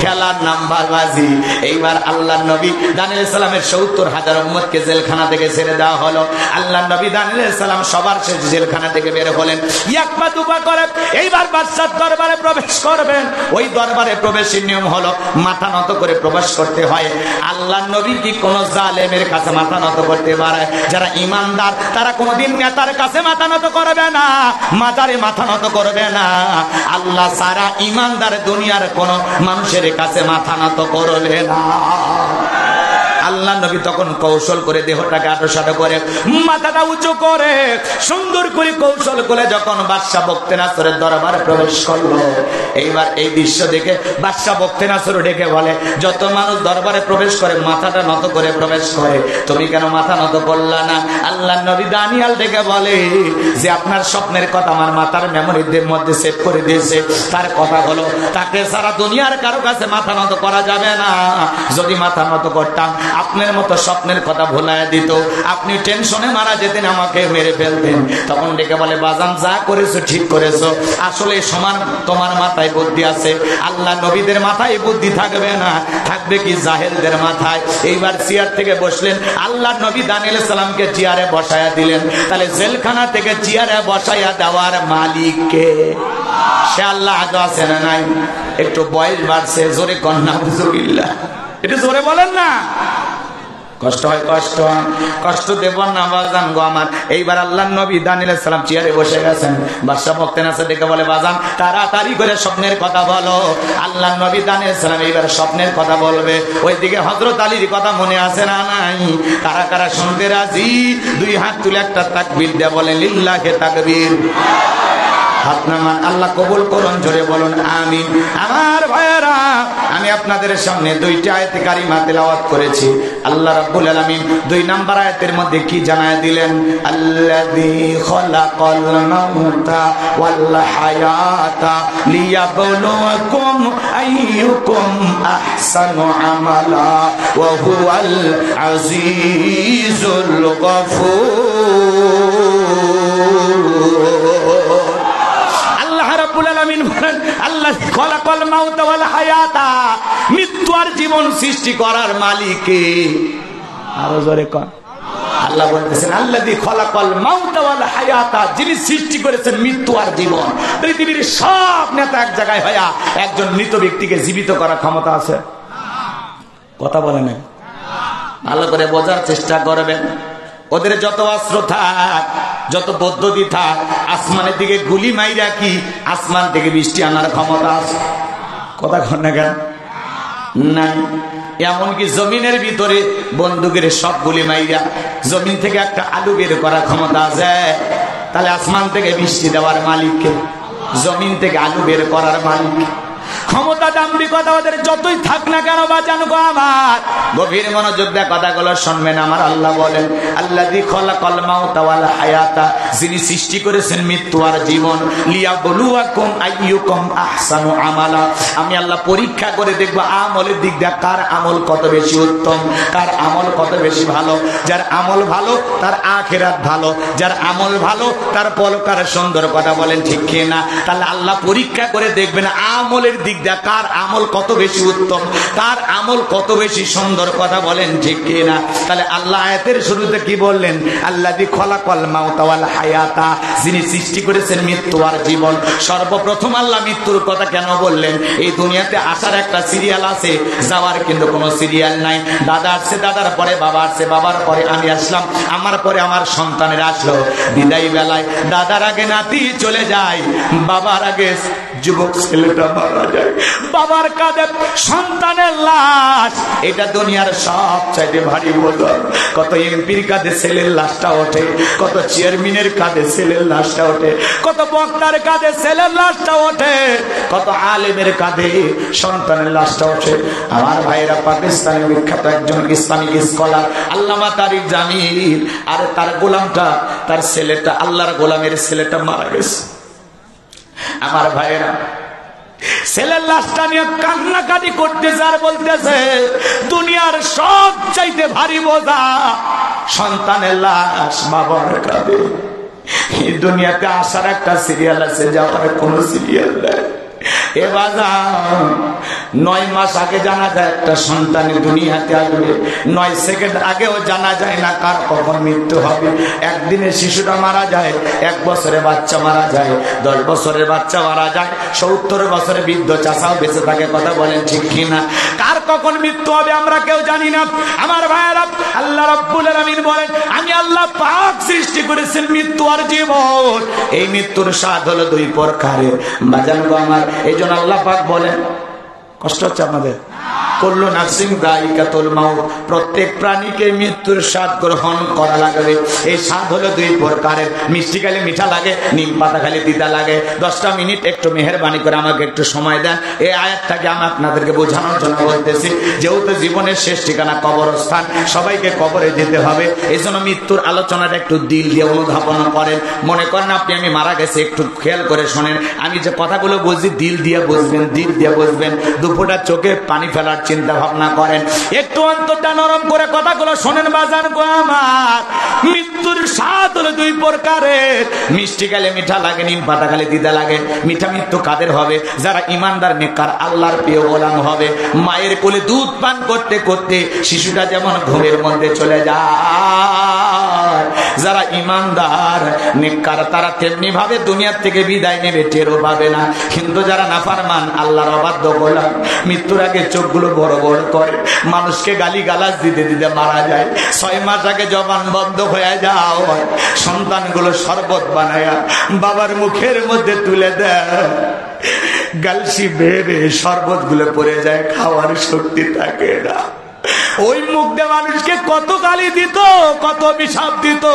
খেলার নাম্বার বাজি। এইবার আল্লাহ নবী দানিয়েল আলাইহিস সালামের 70,000 উম্মতকে জেলখানা থেকে ছেড়ে দেওয়া হলো। আল্লাহ নবী দানিয়েল আলাইহিস সালাম সবার শেষ জেলখানা থেকে বের হলেন, এক পা দুপা করে এইবার বাদশার দরবারে প্রবেশ করবেন। ওই দরবারে প্রবেশের নিয়ম হলো মাথা নত করে প্রবেশ করতে হয়। আল্লাহ নবী কি কোন জালেমের কাছে মাথা নত করতে পারে? যারা ইমানদার তারা কোনদিন নেতার কাছে মাথা নত করবে না, মাজারে মাথা নত করবে না। আল্লাহ সারা ইমানদার দুনিয়ার কোন মানুষের কাছে মাথা নত করবে না। আল্লাহ আল্লাহ নবী তখন কৌশল করে দেহটাকে আটোসাটো করে মাথাটা উঁচু করে সুন্দর করে কৌশল করে যখন বাদশা বখতেনাসরের দরবারে প্রবেশ করলো, এইবার এই দৃশ্য দেখে বাদশা বখতেনাসর ডেকে বলে, যত মানুষ দরবারে প্রবেশ করে মাথাটা নত করে প্রবেশ করে, তুমি কেন মাথা নত করলা না? আল্লাহ নবী দানিয়াল ডেকে বলে যে আপনার স্বপ্নের কথা আমার মাথার মেমোরিদের মধ্যে সেভ করে দিয়েছে। তার কথা হলো তাকে সারা দুনিয়ার কারো কাছে মাথা নত করা যাবে না। যদি মাথা নত করতাম আপনার মতো স্বপ্নের কথা ভুলাইয়া দিত, আপনি টেনশনে মারা যেতেন, আমাকে মেরে ফেলতেন। তখন ডেকে বলে, বাজান যা করেছো ঠিক করেছো, আসলে সমান তোমার মাথায় বুদ্ধি আছে, আল্লাহ নবীদের মাথায় বুদ্ধি থাকবে না, থাকবে কি জাহেলদের মাথায়। এইবার চেয়ার থেকে বসলেন, আল্লাহ নবী দানিয়েল সালামকে চেয়ারে বসায়া দিলেন। তাহলে জেলখানা থেকে চেয়ারে বসাইয়া দেওয়ার মালিক কে? সে আল্লাহ। আগে আছে না নাই? একটু বয়স বাড়ছে, জোরে কন্যা বুজুবিল্লাহ, একটু জোরে বলেন না। কষ্ট হয়, কষ্ট দেব না বাজান গো আমার। এইবার আল্লাহ নবী দানিয়েল সালাম চেয়ারে বসে গেছেন। বাদশা বখতেনাসর ডেকে বলে, বাজান তাড়াতাড়ি করে স্বপ্নের কথা বলো। আল্লাহ নবী দানিয়েল সালাম এইবার স্বপ্নের কথা বলবে। ওইদিকে হযরত আলীর কথা মনে আছে না নাই? কারা কারা শুনতে রাজি? দুই হাত তুলে একটা তাকবীর দিয়ে বলে, লিল্লাহি তাকবীর। হাত নামান, আল্লাহ কবুল করুন, জোরে বলুন আমিন। আমার ভাইয়েরা, আমি আপনাদের সামনে দুইটা আয়াতে কারিমা তেলাওয়াত করেছি। আল্লাহ রাব্বুল আলামিন 2 নাম্বার আয়াতের মধ্যে কি জানায় দিলেন? আল্লাযী খালাকাল মাউতা ওয়াল হায়াতা লিয়াবলুয়াকুম আইয়ুকুম আহসানু আমালা ওয়া হুয়াল আজিজুল গফুর। মৃত্যু আর জীবন সৃষ্টি করার মালিক কে? আরো জোরে কর। আল্লাহ বলতেছেন, আল্লাযী খালাকাল মাউতা ওয়াল হায়াতা, যিনি সৃষ্টি করেছেন মৃত্যু আর জীবন। পৃথিবীর সব নেতা এক জায়গায় হইয়া একজন মৃত ব্যক্তিকে জীবিত করার ক্ষমতা আছে? কথা বলে না, ভালো করে বোঝার চেষ্টা করবেন। ওদের যত অস্ত্র থাক, যত পদ্ধতি থাক, আসমানের দিকে গুলি মাইরা কি আসমান থেকে বৃষ্টি আনার ক্ষমতা আছে? কথা কন না কেন? নাই। এমনকি জমিনের ভিতরে বন্দুকের সব গুলি মাইরা জমিন থেকে একটা আলু বের করার ক্ষমতা আছে? তাহলে আসমান থেকে বৃষ্টি দেওয়ার মালিককে, জমিন থেকে আলু বের করার মালিক। ক্ষমতা দাম্ভিকতা ওদের যতই থাক না কেন বাঁচান গো আমার, গভীর মনোযোগ দিয়ে কথাগুলো শুনবেন। আমার আল্লাহ বলেন, আল্লাযী খালাকাল মাউতা ওয়াল হায়াতা, যিনি সৃষ্টি করেছেন মৃত্যু আর জীবন, লিয়াবলুয়াকুম আইয়ুকুম আহসানু আমালা, আমি আল্লাহ পরীক্ষা করে দেখব আমলের দিক দিয়ে কার আমল কত বেশি উত্তম, কার আমল কত বেশি ভালো। যার আমল ভালো তার আখিরাত ভালো, যার আমল ভালো তার পরকাল সুন্দর। কথা বলেন ঠিক কি না? তাহলে আল্লাহ পরীক্ষা করে দেখবেন আমলের দিক দিয়ে কার আমল কত বেশি উত্তম, কার আমল কত বেশি সুন্দর। কথা বলেন ঠিক কি না? তাহলে আল্লাহ আয়াতের শুরুতে কি বললেন? আল্লাযী খালাকাল মাউতা ওয়াল হায়াতা, যিনি সৃষ্টি করেছেন মৃত্যু আর জীবন। সর্বপ্রথম আল্লাহ মৃত্যুর কথা কেন বললেন? এই দুনিয়াতে আসার একটা সিরিয়াল আছে, যাওয়ার কিন্তু কোনো সিরিয়াল নাই। দাদা আসছে, দাদার পরে বাবা আসছে, বাবার পরে আমি আসলাম, আমার পরে আমার সন্তানের আসলো। বিদায় বেলায় দাদার আগে নাতি চলে যায়, বাবার আগে যুবক ছেলেটা মারা যায়, বাবার কাঁধে সন্তানের লাশ। এটা দুনিয়ার সবচাইতে ভারী বোঝা। কত এমপির কাঁধে ছেলের লাশটা ওঠে, কত চেয়ারম্যানের কাঁধে ছেলের লাশটা ওঠে, কত বক্তার কাঁধে ছেলের লাশটা ওঠে, কত আলেমের কাঁধে সন্তানের লাশটা ওঠে। আমার ভাইরা, পাকিস্তানের বিখ্যাত একজন ইসলামিক স্কলার আল্লামা তারিক জামিল, আর তার গোলামটা, তার ছেলেটা, আল্লাহর গোলামের ছেলেটা মারা গেছে। আমার ভাইরা, ছেলের লাশটা নিয়ে কান্নাকাটি করতেছে আর বলতেছে, দুনিয়ার সব চাইতে ভারী বোঝা সন্তানের লাশ বাবার কাঁধে। এই দুনিয়াতে আসার একটা সিরিয়াল আছে, যাওয়ার কোনো সিরিয়াল নাই। এ বাজার 9 মাস আগে জানা যায় একটা সন্তান দুনিয়াতে আসবে, 9 সেকেন্ড আগেও জানা যায় না কার কখন মৃত্যু হবে। একদিনে শিশুটা মারা যায়, 1 বছরে বাচ্চা মারা যায়, 10 বছরের বাচ্চা মারা যায়, 70 বছরের বৃদ্ধ চাচাও বেঁচে থাকে। কথা বলেন ঠিক কিনা? কার কখন মৃত্যু হবে আমরা কেউ জানি না। আমার ভাইয়েরা, আল্লাহ রাব্বুল আলামিন বলেন, আমি আল্লাহ পাক সৃষ্টি করেছেন মৃত্যু আর জীবন। এই মৃত্যুর স্বাদ হলো 2 প্রকারের। বাজান গো আমার, এই জন্য আল্লাহ পাক বলেন, কষ্ট হচ্ছে আপনাদের? কুল্লু নাফসিন যায়িকাতুল মাউত, প্রত্যেক প্রাণীকে মৃত্যুর স্বাদ গ্রহণ করা লাগবে। এই স্বাদ হলো দুই প্রকারের, মিষ্টি খালি মিঠা লাগে, নিম পাতা খালি তিতা লাগে। 10টা মিনিট একটু মেহেরবানি করে আমাকে একটু সময় দেন। এই আয়াতটাকে আমি আপনাদেরকে বোঝানোর জন্য বলতেছি। যেহেতু জীবনের শেষ ঠিকানা কবরস্থান, সবাইকে কবরে যেতে হবে, এই জন্য মৃত্যুর আলোচনাটা একটু দিল দিয়ে অনুধাবন করেন। মনে করেন আপনি আমি মারা গেছে, একটু খেয়াল করে শোনেন। আমি যে কথাগুলো বলছি দিল দিয়ে বুঝবেন, দিল দিয়ে বুঝবেন। দুপুরটা চোখে পানি ফেলার চিন্তা ভাবনা করেন, একটু অন্তরটা নরম করে কথাগুলো শোনেন বাজার গো আমার। মৃত্যুর স্বাদ হলো দুই প্রকারের, মিষ্টি খালে মিঠা লাগে, নিম পাতা খালে দিদা লাগে। মিঠা মৃত্যু কাদের হবে? যারা ইমানদার নেককার আল্লাহর প্রিয় গোলাম হবে। মায়ের কোলে দুধ পান করতে করতে শিশুটা যেমন ঘুমের মধ্যে চলে যায়, যারা ইমানদার নেককার তারা তেমনি ভাবে দুনিয়ার থেকে বিদায় নেবে, টেরও পাবে না। কিন্তু যারা নাফরমান আল্লাহর অবাধ্য গোলাম, মৃত্যুর আগে চোখগুলো বড় বড় করে, মানুষকে গালি গালাজ দিতে দিতে মারা যায়। 6 মাস আগে জবান বন্ধ হয়ে যাও, সন্তানগুলো শরবত বানায়া বাবার মুখের মধ্যে তুলে দেয়, গালসি বেড়ে শরবত গুলো পড়ে যায়, খাওয়ার শক্তি থাকে না। ওই মুখ দিয়ে মানুষকে কত গালি দিত, কত অভিশাপ দিত,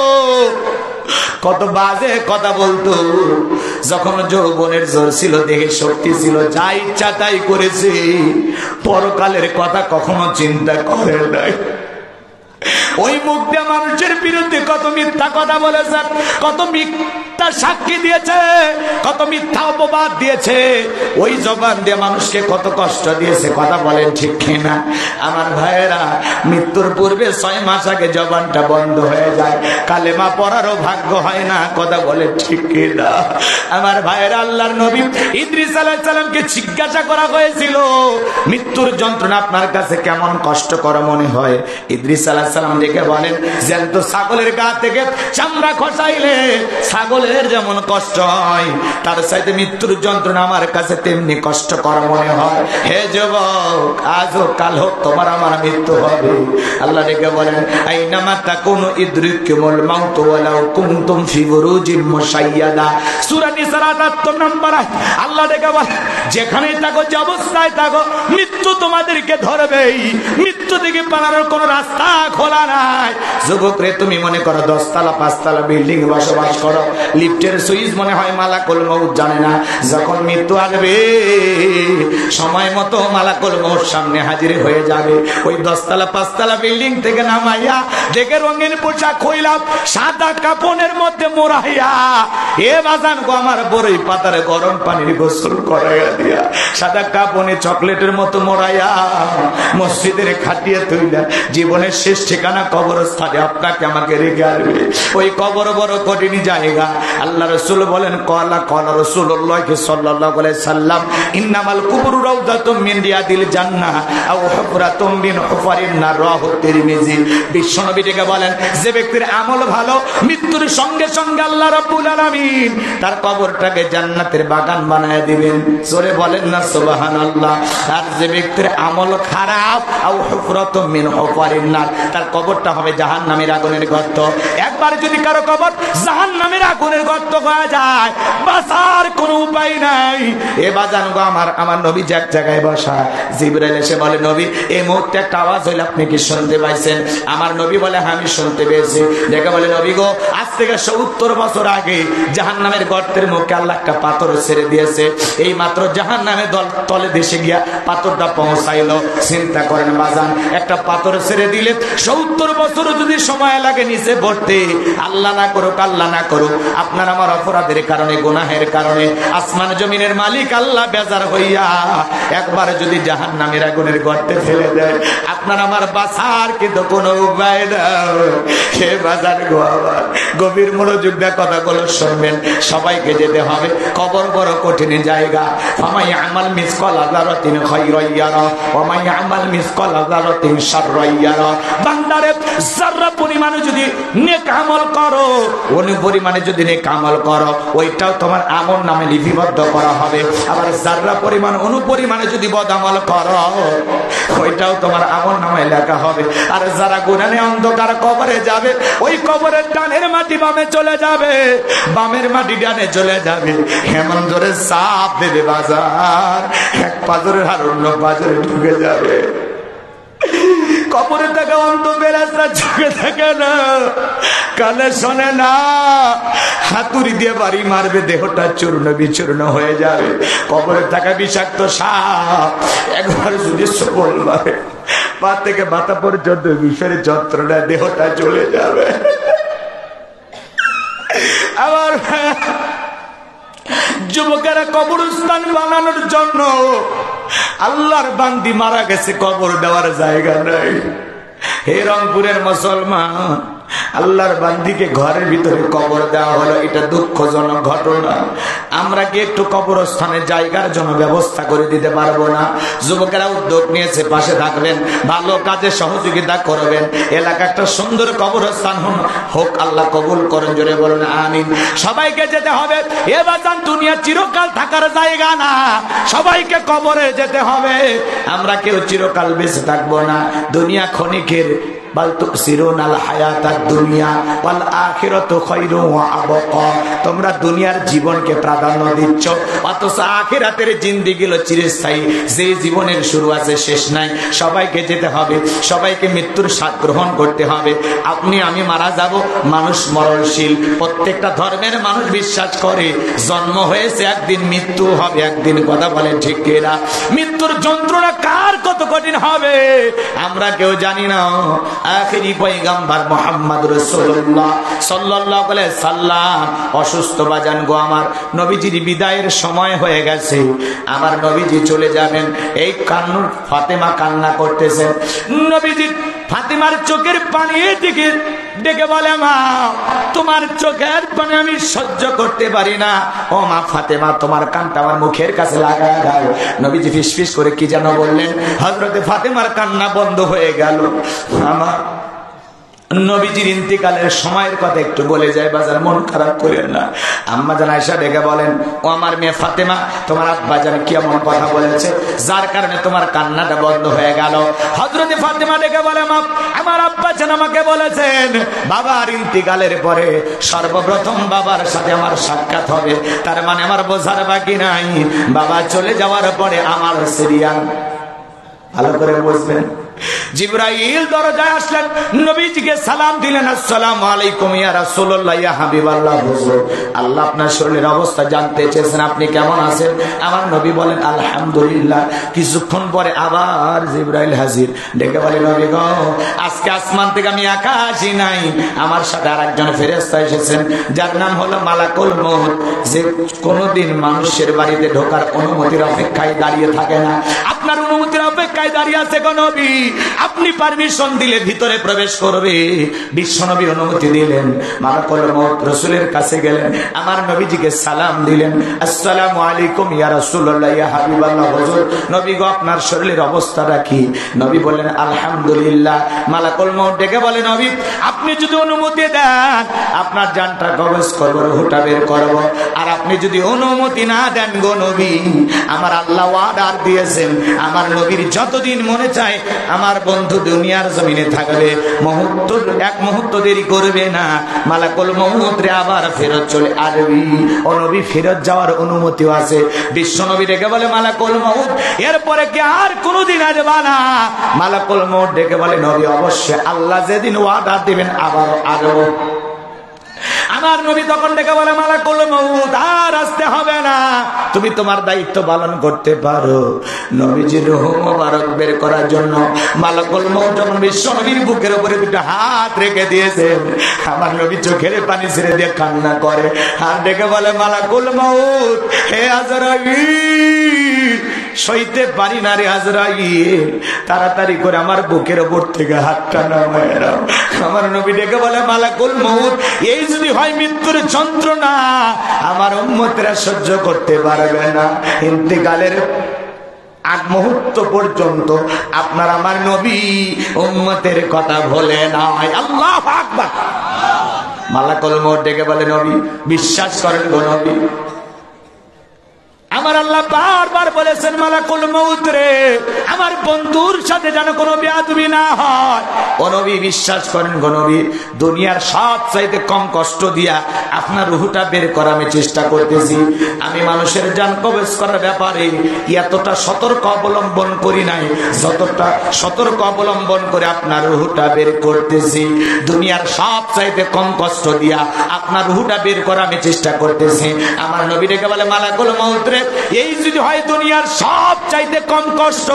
কত বাজে কথা বলতো। যখন যৌবনের জোর ছিল, দেহে শক্তি ছিল, যা ইচ্ছা তাই করেছে, পরকালের কথা কখনো চিন্তা করে নাই। ওই মুখ দিয়ে মানুষের বিরুদ্ধে কত মিথ্যা কথা বলেছেন, কত মিথ্যা সাক্ষী দিয়েছে, কত মিথ্যা অপবাদ দিয়েছে। ওই জবান দিয়ে মানুষকে কত কষ্ট দিয়েছে, কথা বলেন ঠিক কিনা আমার ভাইয়েরা? মৃত্যুর পূর্বে 6 মাস আগে জবানটা বন্ধ হয়ে যায়, কালেমা পড়ারও ভাগ্য হয় না, কথা বলেন ঠিক কিনা আমার ভাইয়েরা? আল্লাহর নবী ইদ্রিস আলাইহিস সালামকে জিজ্ঞাসা করা হয়েছিল, মৃত্যুর যন্ত্রণা আপনার কাছে কেমন কষ্টকর মনে হয়? ইদ্রিস আলাইহিস সালাম দেখে বলেন, জ্যান্ত ছাগলের গা থেকে চামড়া খসাইলে ছাগলের যেমন কষ্ট হয়, তার চাইতে মৃত্যুর যন্ত্রণা আমার কাছে তেমনি কষ্টকর মনে হয়। হে যুবক, আজ হোক কাল হোক তোমার আমার মৃত্যু হবে। আল্লাহ ডেকে বলেন, আইনামা তাকুনু ইদরিকুমুল মাউত ওয়ালাউ কুনতুম ফি বুরুজিন মুশাইয়াদা। সূরা নিসার ৭৮ নম্বর আয়াত। আল্লাহ ডেকে বলেন, যেখানেই থাকো, যে অবস্থায় থাকো, মৃত্যু তোমাদেরকে ধরবেই। মৃত্যু থেকে পালানোর কোন রাস্তা খোলা নাই। যুবক রে, তুমি মনে করো 10 তলা 5 তলা বিল্ডিং বসবাস করো, লিফটের সুইচ মনে হয় মালাকুল মউত জানে না। যখন মৃত্যু আসবে, সময় মতো মালাকুল মউত সামনে হাজির হয়ে যাবে। ওই 10 তলা 5 তলা বিল্ডিং থেকে নামাইয়া দেখে রঙিন পোশাক হইলাম, সাদা কাপনের মধ্যে মোড়াইয়া, এ বাজান গো আমার বড়ই পাতার গরম পানির গোসল করাইয়া দিয়া, সাদা কাপনে চকলেটের মতো মোড়াইয়া মসজিদের খাটিয়ে তুইলা, জীবনের শেষ ঠিকানা কবরস্থানে আপনাকে আমাকে রেখে আসবে। ওই কবর বড় কঠিন জায়গা। আল্লাহ রাসূল বলেন, ক্বালা রাসূলুল্লাহ সাল্লাল্লাহু আলাইহি সাল্লাম, ইন্নামাল কুবরু রাউযাতুম মিন রিয়াদিল জান্নাহ আও হুফরাতুম মিন হুফারিন নার। রাহু তিরমিজি। বিশ্বনবী ডেকে বলেন, যে ব্যক্তির আমল ভালো, মৃত্যুর সঙ্গে সঙ্গে আল্লাহ রাব্বুল আলামিন তার কবরটাকে জান্নাতের বাগান বানায় দিবেন। জোরে বলেন না সুবহানাল্লাহ। আর যে ব্যক্তির আমল খারাপ, আও হুফরাতুম মিন হুফারিন নার, তার কবরটা হবে জাহান্নামের আগুনের গর্ত। একবার যদি কারো কবর জাহান্নামের আগুনের গর্ত হয়ে যায়, বাঁচার কোনো উপায় নাই। এ বাজান গো আমার নবী যে এক জায়গায় বসা, জিবরাইল এসে বলে, নবী এই মুহূর্তে একটা আওয়াজ হইল, আপনি কি শুনতে পাইছেন? আমার নবী বলে, হ্যাঁ আমি শুনতে পেয়েছি। দেখে বলে, নবী গো, আজ থেকে 70 বছর আগে জাহান্নামের গর্তের মুখে আল্লাহ একটা পাথর ছেড়ে দিয়েছে। এই মাত্র জাহান্নামের তলে দেশে গিয়া পাথরটা পৌঁছাইলো। চিন্তা করেন বাজান, একটা পাথর ছেড়ে দিলে 70 বছর যদি সময় লাগে নিচে পড়তে, আল্লাহ না করুক, আল্লাহ না করুক, আপনার আমার অপরাধের কারণে, গুনাহের কারণে আসমান জমিনের মালিক আল্লাহ বেজার হইয়া একবার যদি জাহান্নামের আগুনের গর্তে ফেলে দেয়, আপনার আমার বাঁচার কিন্তু কোনো উপায় না। সে বাজার গো, আবার গভীর মনোযোগ দিয়ে কথাগুলো শুনবেন। সবাইকে যেতে হবে, কবর বড় কঠিন জায়গা। ফামাই আমাল মিসকাল যারাতিন খায়রান ইয়ারা ওয়া মাই আমাল মিসকাল যারাতিন শাররান ইয়ারা। বান্দারে যারা পরিমাণে যদি নেক আমল করো, ওই পরিমাণে যদি নেক আমল করো, ওইটাও তোমার আমল নামে লিপিবদ্ধ করা হবে। আবার যারা পরিমাণ অনুপরিমাণে যদি বদ আমল করো, ওইটাও তোমার আমল নামে লেখা হবে। আর যারা গুনাহে অন্ধকার কবরে যাবে, ওই কবরের ডানের মাটি বামে চলে যাবে, বামের মাটি ডানে চলে যাবে। এমন জোরে চাপ দেবে বাজার, এক পাজরের আর অন্য পাজরে ঢুকে যাবে। কবরে থাকা অন্ত ফেরেশতা চোখে থাকে না, কানে শোনে না, হাতুড়ি দিয়ে বাড়ি মারবে, দেহটা চূর্ণ বিচূর্ণ হয়ে যাবে। কবরে থাকা বিষাক্ত সাপ একবার যদি সবল মারে, পা থেকে মাথা পর্যন্ত বিষের যন্ত্রণা, দেহটা চলে যাবে। আবার যুবকেরা কবরস্থান বানানোর জন্য, আল্লাহর বান্দি মারা গেছে, কবর দেওয়ার জায়গা নাই। হে রংপুরের মুসলমান, আল্লাহর বান্দিকে ঘরের ভিতরে কবর দেওয়া হলো, এটা দুঃখজনক ঘটনা। আমরা কি একটু কবরস্থানের জায়গার জন্য ব্যবস্থা করে দিতে পারবো না? যুবকেরা উদ্যোগ নিয়েছে, পাশে থাকবেন, ভালো কাজে সহযোগিতা করবেন, এলাকা একটা সুন্দর কবরস্থান হোক, আল্লাহ কবুল করেন, জোরে বলুন আমিন। সবাইকে যেতে হবে, এ বাজান দুনিয়া চিরকাল থাকার জায়গা না, সবাইকে কবরে যেতে হবে। আমরা কেউ চিরকাল বেঁচে থাকবো না, দুনিয়া ক্ষণিকের। তোমরা দুনিয়ার জীবনকে প্রাধান্য দিচ্ছ, অথচ আখিরাতের জিন্দেগি হলো চিরস্থায়ী। যে জীবনের শুরু আছে শেষ নাই। সবাইকে যেতে হবে, সবাইকে মৃত্যুর স্বাদ গ্রহণ করতে হবে। আপনি আমি মারা যাব, মানুষ মরণশীল। প্রত্যেকটা ধর্মের মানুষ বিশ্বাস করে জন্ম হয়েছে একদিন, মৃত্যু হবে একদিন। কথা বলেন ঠিক কিনা? মৃত্যুর যন্ত্রণা কার কত কঠিন হবে আমরা কেউ জানি না। আখেরি পয়গম্বর মুহাম্মদ রাসূলুল্লাহ সাল্লাল্লাহু আলাইহি সাল্লাম অসুস্থ বাজান গো আমার, নবীজির বিদায়ের সময় হয়ে গেছে, আমার নবীজি চলে যাবেন। এই কান্নুর ফাতেমা কান্না করতেছেন, নবীজি ফাতেমার চোখের পানি দিকে ডেকে বলে, মা তোমার চোখের পানি আমি সহ্য করতে পারি না। ও মা ফাতেমা, তোমার কানটা আমার মুখের কাছে লাগায় দাও। নবীজি ফিসফিস করে কি যেন বললেন, হযরতে ফাতেমার কান্না বন্ধ হয়ে গেল। আমার নবীজির ইন্তিকালের সময়ের কথা একটু বলে যায়, বাজার মন খারাপ করেন না। আম্মা জান আয়েশা ডেকে বলেন, ও আমার মেয়ে ফাতেমা, তোমার আব্বা জান কি এমন কথা বলেছে যার কারণে তোমার কান্নাটা বন্ধ হয়ে গেল? হযরতে ফাতেমা ডেকে বলে, মা আমার আব্বা জান আমাকে বলেছেন বাবার ইন্তিকালের পরে সর্বপ্রথম বাবার সাথে আমার সাক্ষাৎ হবে। তার মানে আমার বোঝার বাকি নাই, বাবা চলে যাওয়ার পরে আমার সিরিয়াল। ভালো করে বুঝবেন। জিবরাইল দরজায় আসলেন, নবীজিকে সালাম দিলেন, আসসালামু আলাইকুম ইয়া রাসূলুল্লাহ ইয়া হাবিবাল্লাহ। হুজুর, আল্লাহ আপনার শরীরের অবস্থা জানতে চেয়েছেন, আপনি কেমন আছেন? আমার নবী বলেন আলহামদুলিল্লাহ। কিছুক্ষণ পরে আবার জিবরাইল হাজির, ডেকে বলে, নবী গো, আজকে আসমান থেকে আমি একা আসি নাই, আমার সাথে আরেকজন ফেরেশতা এসেছেন, যার নাম হলো মালাকুল মউত, যে কোনোদিন মানুষের বাড়িতে ঢোকার অনুমতির অপেক্ষায় দাঁড়িয়ে থাকে না। আপনার অনুমতির অপেক্ষায় দাঁড়িয়ে আছে গো নবী, আপনি পারমিশন দিলে ভিতরে প্রবেশ করবে। বিশ্বনবী অনুমতি দিলেন, মালাকুল মউত রাসূলের কাছে গেলেন, আমার নবীজিকে সালাম দিলেন, আসসালামু আলাইকুম ইয়া রাসূলুল্লাহ ইয়া হাবিবাল্লাহ। হুজুর, নবী গো, আপনার শরীরের অবস্থাটা কি? নবী বলেন আলহামদুলিল্লাহ। মালাকুল মউত ডেকে বলে, নবী আপনি যদি অনুমতি দেন আপনার জানটা কবজ করব, রূহটা বের করব। আর আপনি যদি অনুমতি না দেন গো নবী, আমার আল্লাহ ওয়াদা দিয়েছেন, আমার নবীর যতদিন মনে চায় আমার বন্ধু দুনিয়ার জমিনে থাকবে, এক মুহূর্ত দেরি করবে না, মালাকুল মউত রে আবার ফেরত চলে আসবি। ও নবী ফেরত যাওয়ার অনুমতিও আছে। বিশ্ব নবী ডেকে বলে, মালাকুল মউত এরপরে কি আর কোনোদিন আসবে না? মালাকুল মউত ডেকে বলে, নবী অবশ্যই, আল্লাহ যেদিন ওয়াদা দিবেন আবার আসবো। আমার নবী তখন ডেকে বলে, মালাকুল মউত আর আসতে হবে না, তুমি তোমার দায়িত্ব পালন করতে পারো। নবীজির রূহ মোবারক বের করার জন্য মালাকুল মউত যখন বিশ্ব নবীর বুকের উপরে দুটো হাত রেখে দিয়েছেন, আমার নবী চোখের পানি ছেড়ে দিয়ে কান্না করে, আর ডেকে বলে, মালাকুল মউত হে আজরাইল, সইতে পারি না রে আজরাইল, তাড়াতাড়ি করে আমার বুকের উপর থেকে হাতটা নামায় নাও। আমার নবী ডেকে বলে, মালাকুল মউত এই যদি হয় মৃত্যুর যন্ত্রণা, আমার উম্মতেরা সহ্য করতে পারবে না। ইন্তেকালের আগ মুহূর্ত পর্যন্ত আপনার আমার নবী উম্মতের কথা ভোলে না। আল্লাহু আকবার। মালাকুল মউত ডেকে বলে, নবী বিশ্বাস করেন গো নবী, আমার আল্লাহ বারবার বলেছেন মালাকুল মউত রে, আমার বন্ধুর সাথে যেন কোনো বেয়াদবি না হয়। ও নবী বিশ্বাস করেন গো নবী, দুনিয়ার সবচাইতে কম কষ্ট দিয়া আপনার রুহটা বের করা আমি চেষ্টা করতেছি। আমি মানুষের জান কবজ করার ব্যাপারে এতটা সতর্ক অবলম্বন করি নাই যতটা সতর্ক অবলম্বন করে আপনার রুহটা বের করতেছি। দুনিয়ার সবচাইতে কম কষ্ট দিয়া আপনার রুহটা বের করা আমি চেষ্টা করতেছি। আমার নবী রেখে বলে মালাকুল মউত রে, এই যদি হয় দুনিয়ার সবচাইতে কম কষ্ট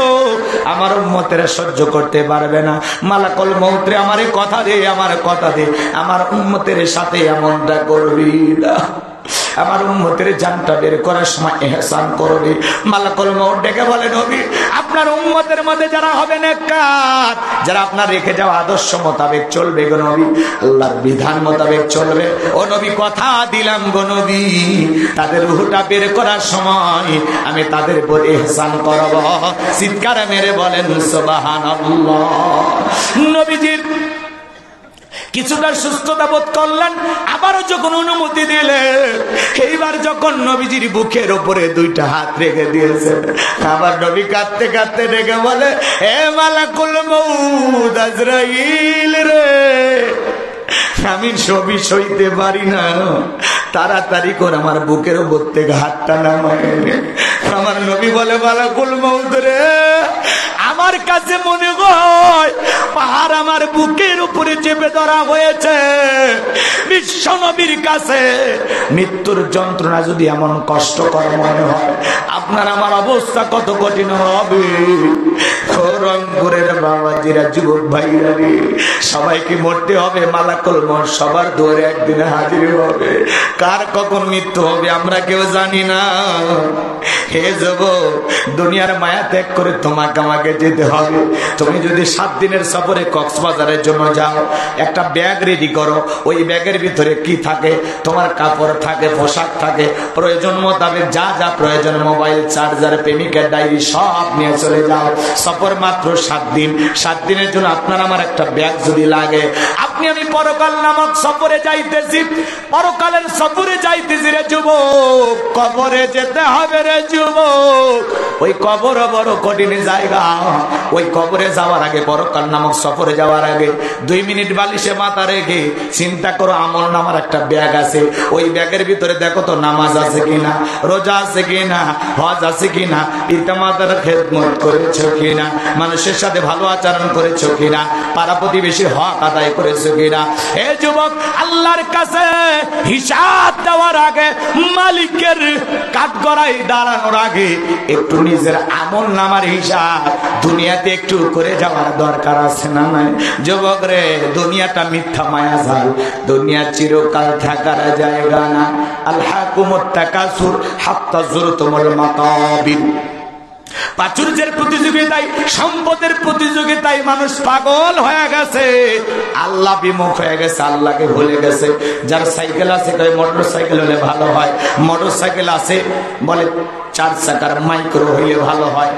আমার উম্মতের সহ্য করতে পারবে না। মালাকুল মউত রে আমার কথা দে, আমার কথা দে, আমার উম্মতের সাথে এমনটা করবি না, আমার উম্মতের জানটা বের করার সময় ইহসান করবে। মালাকুল মউত ডেকে বলে নবী, আপনার উম্মতের মধ্যে যারা হবে নেককার, যারা আপনার রেখে যাওয়া আদর্শ মোতাবেক চলবে গো নবী, আল্লাহর বিধান মোতাবেক চলবে, ও নবী কথা দিলাম গো নবী, তাদের রূহটা বের করার সময় আমি তাদের উপর ইহসান করব। চিৎকার মেরে বলেন সুবহানাল্লাহ। নবীজির কিছুটা সুস্থতা বোধ করলেন, আবারও যখন অনুমতি দিলেন, এইবার যখন নবীজির বুকের উপরে দুইটা হাত রেখে দিয়েছেন, আবার নবী কাঁদতে কাঁদতে রেখে বলে, হে মালাকুল মউত আজরাইল রে, আমি ছবি সইতে পারি না, তাড়াতাড়ি করে আমার বুকের উপর থেকে হাতটা নামায়। আমার নবী বলে মালাকুল মউত রে, আমার কাছে মনে হয় পাহাড় আমার বুকের উপরে চেপে ধরা হয়েছে। বিশ্ব নবীর কাছে মৃত্যুর যন্ত্রণা যদি এমন কষ্টকর মনে হয়, আপনার আমার অবস্থা কত কঠিন হবে। রংপুরের বাবাজিরা, যুবক ভাইরা রে, সবাইকে মরতে হবে, মালাকুল মউত সবার দুয়ারে একদিনে হাজির হবে। কার কখন মৃত্যু হবে আমরা কেউ জানি না। হে যুবক, দুনিয়ার মায়া ত্যাগ করে তোমাকে আমাকে যেতে হবে। তুমি যদি 7 দিনের সফরে কক্সবাজারের জন্য যাও, একটা ব্যাগ রেডি করো। ওই ব্যাগের ভিতরে কি থাকে? তোমার কাপড় থাকে, পোশাক থাকে, প্রয়োজন মোতাবেক যা যা প্রয়োজন, মোবাইল, চার্জার, প্রেমিকের ডায়েরি সব নিয়ে চলে যাও। সফর মাত্র 7 দিন। 7 দিনের জন্য আপনার আমার একটা ব্যাগ যদি লাগে, আপনি আমি পরকাল নামক সফরে যাইতেছি। পরকালের সফরে যাইতেছি রে যুবক, কবরে যেতে হবে রে যুবক। ওই কবর বড় কঠিন জায়গা। ওই কবরে যাওয়ার আগে, পরকাল নামক সফরে যাওয়ার আগে 2 মিনিট বালিশে মাথা রেখে চিন্তা করো, আমল নামার একটা ব্যাগ আছে। ওই ব্যাগের ভিতরে দেখো তো নামাজ আছে কিনা, রোজা আছে কিনা, হজ আছে কিনা, পিতামাতার খেদমত করেছো কিনা, মানুষের সাথে ভালো আচরণ করেছো কিনা, পাড়া প্রতিবেশীর হক আদায় করেছো কিনা। হে যুবক, আল্লাহর কাছে হিসাব দেওয়ার আগে, মালিকের কাঠগড়ায় দাঁড়ানোর আগে একটু নিজের আমল নামার হিসাব দুনিয়াতে একটু করে যাওয়ার দরকার আছে না নাই? যুবক রে, দুনিয়াটা মিথ্যা মায়া জাল, দুনিয়া চিরকাল থাকার জায়গা না। আলহাকুমুত তাকাসুর হাত্তা যুরতুমুল মাকাবির। প্রাচুর্যের প্রতিযোগিতায়, সম্পদের প্রতিযোগিতায় মানুষ পাগল হয়ে গেছে, আল্লাহ বিমুখ হয়ে গেছে, আল্লাহকে ভুলে গেছে। যার সাইকেল আছে কয় মোটর সাইকেল হলে ভালো হয়, মোটর সাইকেল আছে বলে 4 চাকার মাইক্রো হইলে ভালো হয়,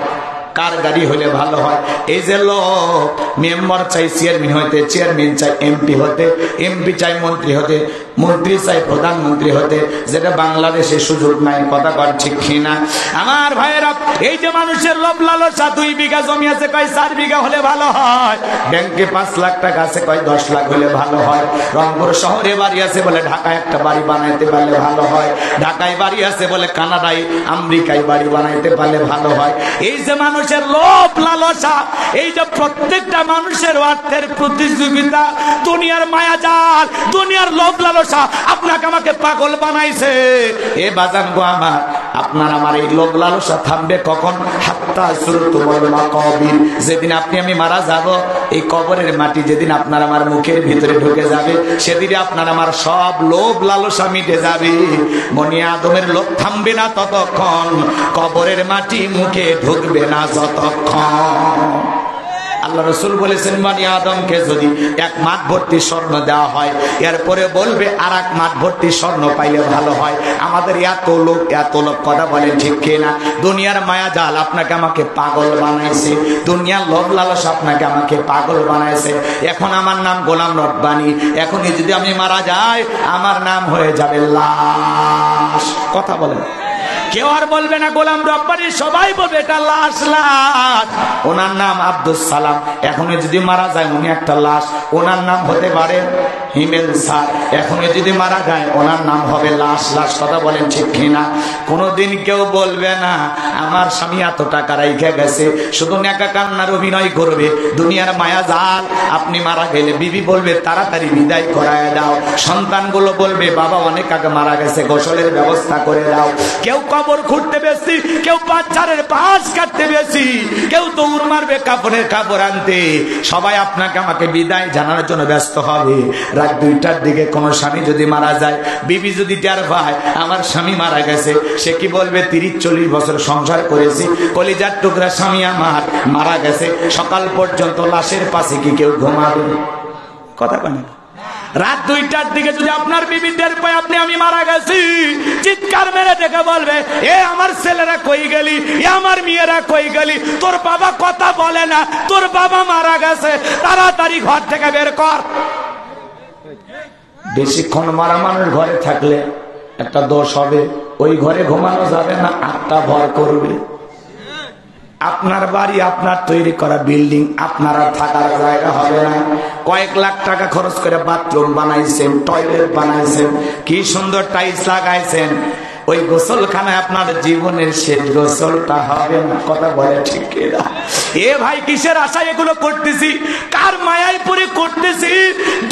কার গাড়ি হইলে ভালো হয়। এই যে লোক মেম্বার চাই চেয়ারম্যান হইতে, চেয়ারম্যান চাই এমপি হতে, এমপি চাই মন্ত্রী হতে, মন্ত্রী চাই প্রধানমন্ত্রী হতে, যেটা বাংলাদেশে সুযোগ নাই। কথা কর ঠিক কিনা আমার ভাইয়েরা? এই যে মানুষের লোভ লালসা, 2 বিঘা জমি আছে কয় 4 বিঘা হলে ভালো হয়, ব্যাংকে 5 লাখ টাকা আছে কয় 10 লাখ হলে ভালো হয়, রংপুর শহরে বাড়ি আছে বলে ঢাকায় একটা বাড়ি বানাইতে পারলে ভালো হয়, ঢাকায় বাড়ি আছে বলে কানাডায়, আমেরিকায় বাড়ি বানাইতে পারলে ভালো হয়। এই যে মানুষের লোভ লালসা, এই যে প্রত্যেকটা মানুষের অর্থের প্রতিযোগিতা, দুনিয়ার মায়াজাল, দুনিয়ার লোভ লালসা আপনাকে আমাকে পাগল বানাইছে। এ বাজান গো আমার, আপনার আমার এই লোভ লালসা থামবে কখন? হাত্তা যুরতুমুল মাকাবির। যেদিন আপনি আমি মারা যাব, এই কবরের মাটি যেদিন আপনার আমার মুখের ভিতরে ঢুকে যাবে, সেদিন আপনার আমার সব লোভ লালসা মিটে যাবে। বনি আদমের লোভ থামবে না ততক্ষণ, কবরের মাটি মুখে ঢুকবে না যতক্ষণ। আল্লাহ রাসূল বলেছেন, বনি আদমকে যদি 1 মাঠ ভর্তি স্বর্ণ দেওয়া হয়, এরপরে বলবে আর 1 মাঠ ভর্তি স্বর্ণ পাইলে ভালো হয়। আমাদের এত লোক কথা বলেন ঠিক কিনা? দুনিয়ার মায়া জাল আপনাকে আমাকে পাগল বানাইছে, দুনিয়ার লোভ লালস আপনাকে আমাকে পাগল বানাইছে। এখন আমার নাম গোলাম রব্বানী, এখনই যদি আমি মারা যাই, আমার নাম হয়ে যাবে লাশ। কথা বলেন, কেউ আর বলবে না গোলাম রব্বানী, সবাই বলবে এটা লাশ লাশ। ওনার নাম আব্দুল সালাম, এখনো যদি মারা যায় উনি একটা লাশ। ওনার নাম হতে পারে হিমেল স্যার, এখনো যদি মারা যায় ওনার নাম হবে লাশ লাশ। কথা বলেন ঠিক কিনা? কোনদিন কেউ বলবে না আমার স্বামী এত টাকা রাইখে গেছে, শুধু নেকা কান্নার অভিনয় করবে। দুনিয়ার মায়া জাল। আপনি মারা গেলে বিবি বলবে তাড়াতাড়ি বিদায় করায় দাও, সন্তানগুলো বলবে বাবা অনেক আগে মারা গেছে, গোসলের ব্যবস্থা করে দাও। কেউ কবর খুঁড়তে বেশি, কেউ বাচ্চারের পাশ কাটতে বেশি, কেউ দৌড় মারবে কাপড়ের কাপড় আনতে। সবাই আপনাকে আমাকে বিদায় জানানোর জন্য ব্যস্ত হবে। রাত 2টার দিকে কোন স্বামী যদি মারা যায়, বিবি যদি টের পায় আমার স্বামী মারা গেছে, সে কি বলবে 30-40 বছর সংসার করেছি, কলিজার টুকরা স্বামী আমার মারা গেছে, সকাল পর্যন্ত লাশের পাশে কি কেউ ঘুমাবে? কথা কেন? রাত 2টার দিকে যদি আপনার বিবি টের পায় আপনি আমি মারা গেছি, চিৎকার মেরে দেখে বলবে এ আমার ছেলেরা কই গেলি, এ আমার মেয়েরা কই গেলি, তোর বাবা কথা বলে না, তোর বাবা মারা গেছে, তাড়াতাড়ি ঘর থেকে বের কর। বেশিক্ষণ মারা মানুষ ঘরে থাকলে একটা দোষ হবে, ওই ঘরে ঘুমানো যাবে না, আটটা ভর করবে। আপনার বাড়ি, আপনার তৈরি করা বিল্ডিং, আপনার আর থাকার জায়গা হবে না। কয়েক লাখ টাকা খরচ করে বাথরুম বানাইছেন, টয়লেট বানাইছেন, কি সুন্দর টাইলস লাগাইছেন, ওই গোসলখানায় আপনার জীবনের শেষ গোসলটা হবে না। কথা বলে ঠিক না? এ ভাই কিসের আশায় এগুলো করতেছি, কার মায়ায় পরে করতেছি?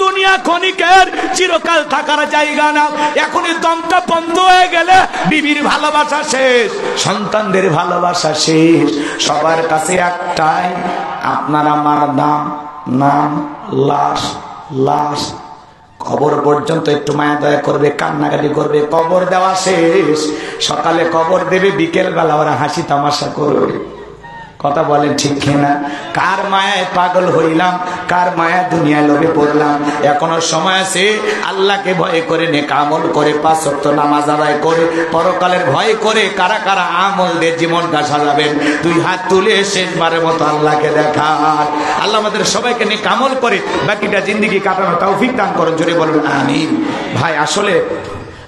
দুনিয়া ক্ষণিকের, চিরকাল থাকার জায়গা না। এখনই দমটা বন্ধ হয়ে গেলে বিবির ভালোবাসা শেষ, সন্তানদের ভালোবাসা শেষ। সবার কাছে একটাই, আপনার আমার নাম, নাম লাশ লাশ। কবর পর্যন্ত একটু মায়া দয়া করবে, কান্নাকাটি করবে, কবর দেওয়া শেষ। সকালে কবর দেবে, বিকেল বেলা ওরা হাসি তামাশা করবে। কথা বলেন ঠিক কিনা? কার মায়ায় পাগল হইলাম, কার মায়া দুনিয়ায় লোভে পড়লাম। এখনো সময় আছে, আল্লাহকে ভয় করে নেক আমল করে 5 ওয়াক্ত নামাজ আদায় করে পরকালের ভয় করে কারা কারা আমল দিয়ে জীবনটা সাজাবেন, 2 হাত তুলে শেষবারের মতো আল্লাহকে দেখার। আল্লাহ আমাদের সবাইকে নেক আমল করে বাকিটা জিন্দেগি কাটানো তৌফিক দান করুন। জোরে বলুন আমিন। ভাই আসলে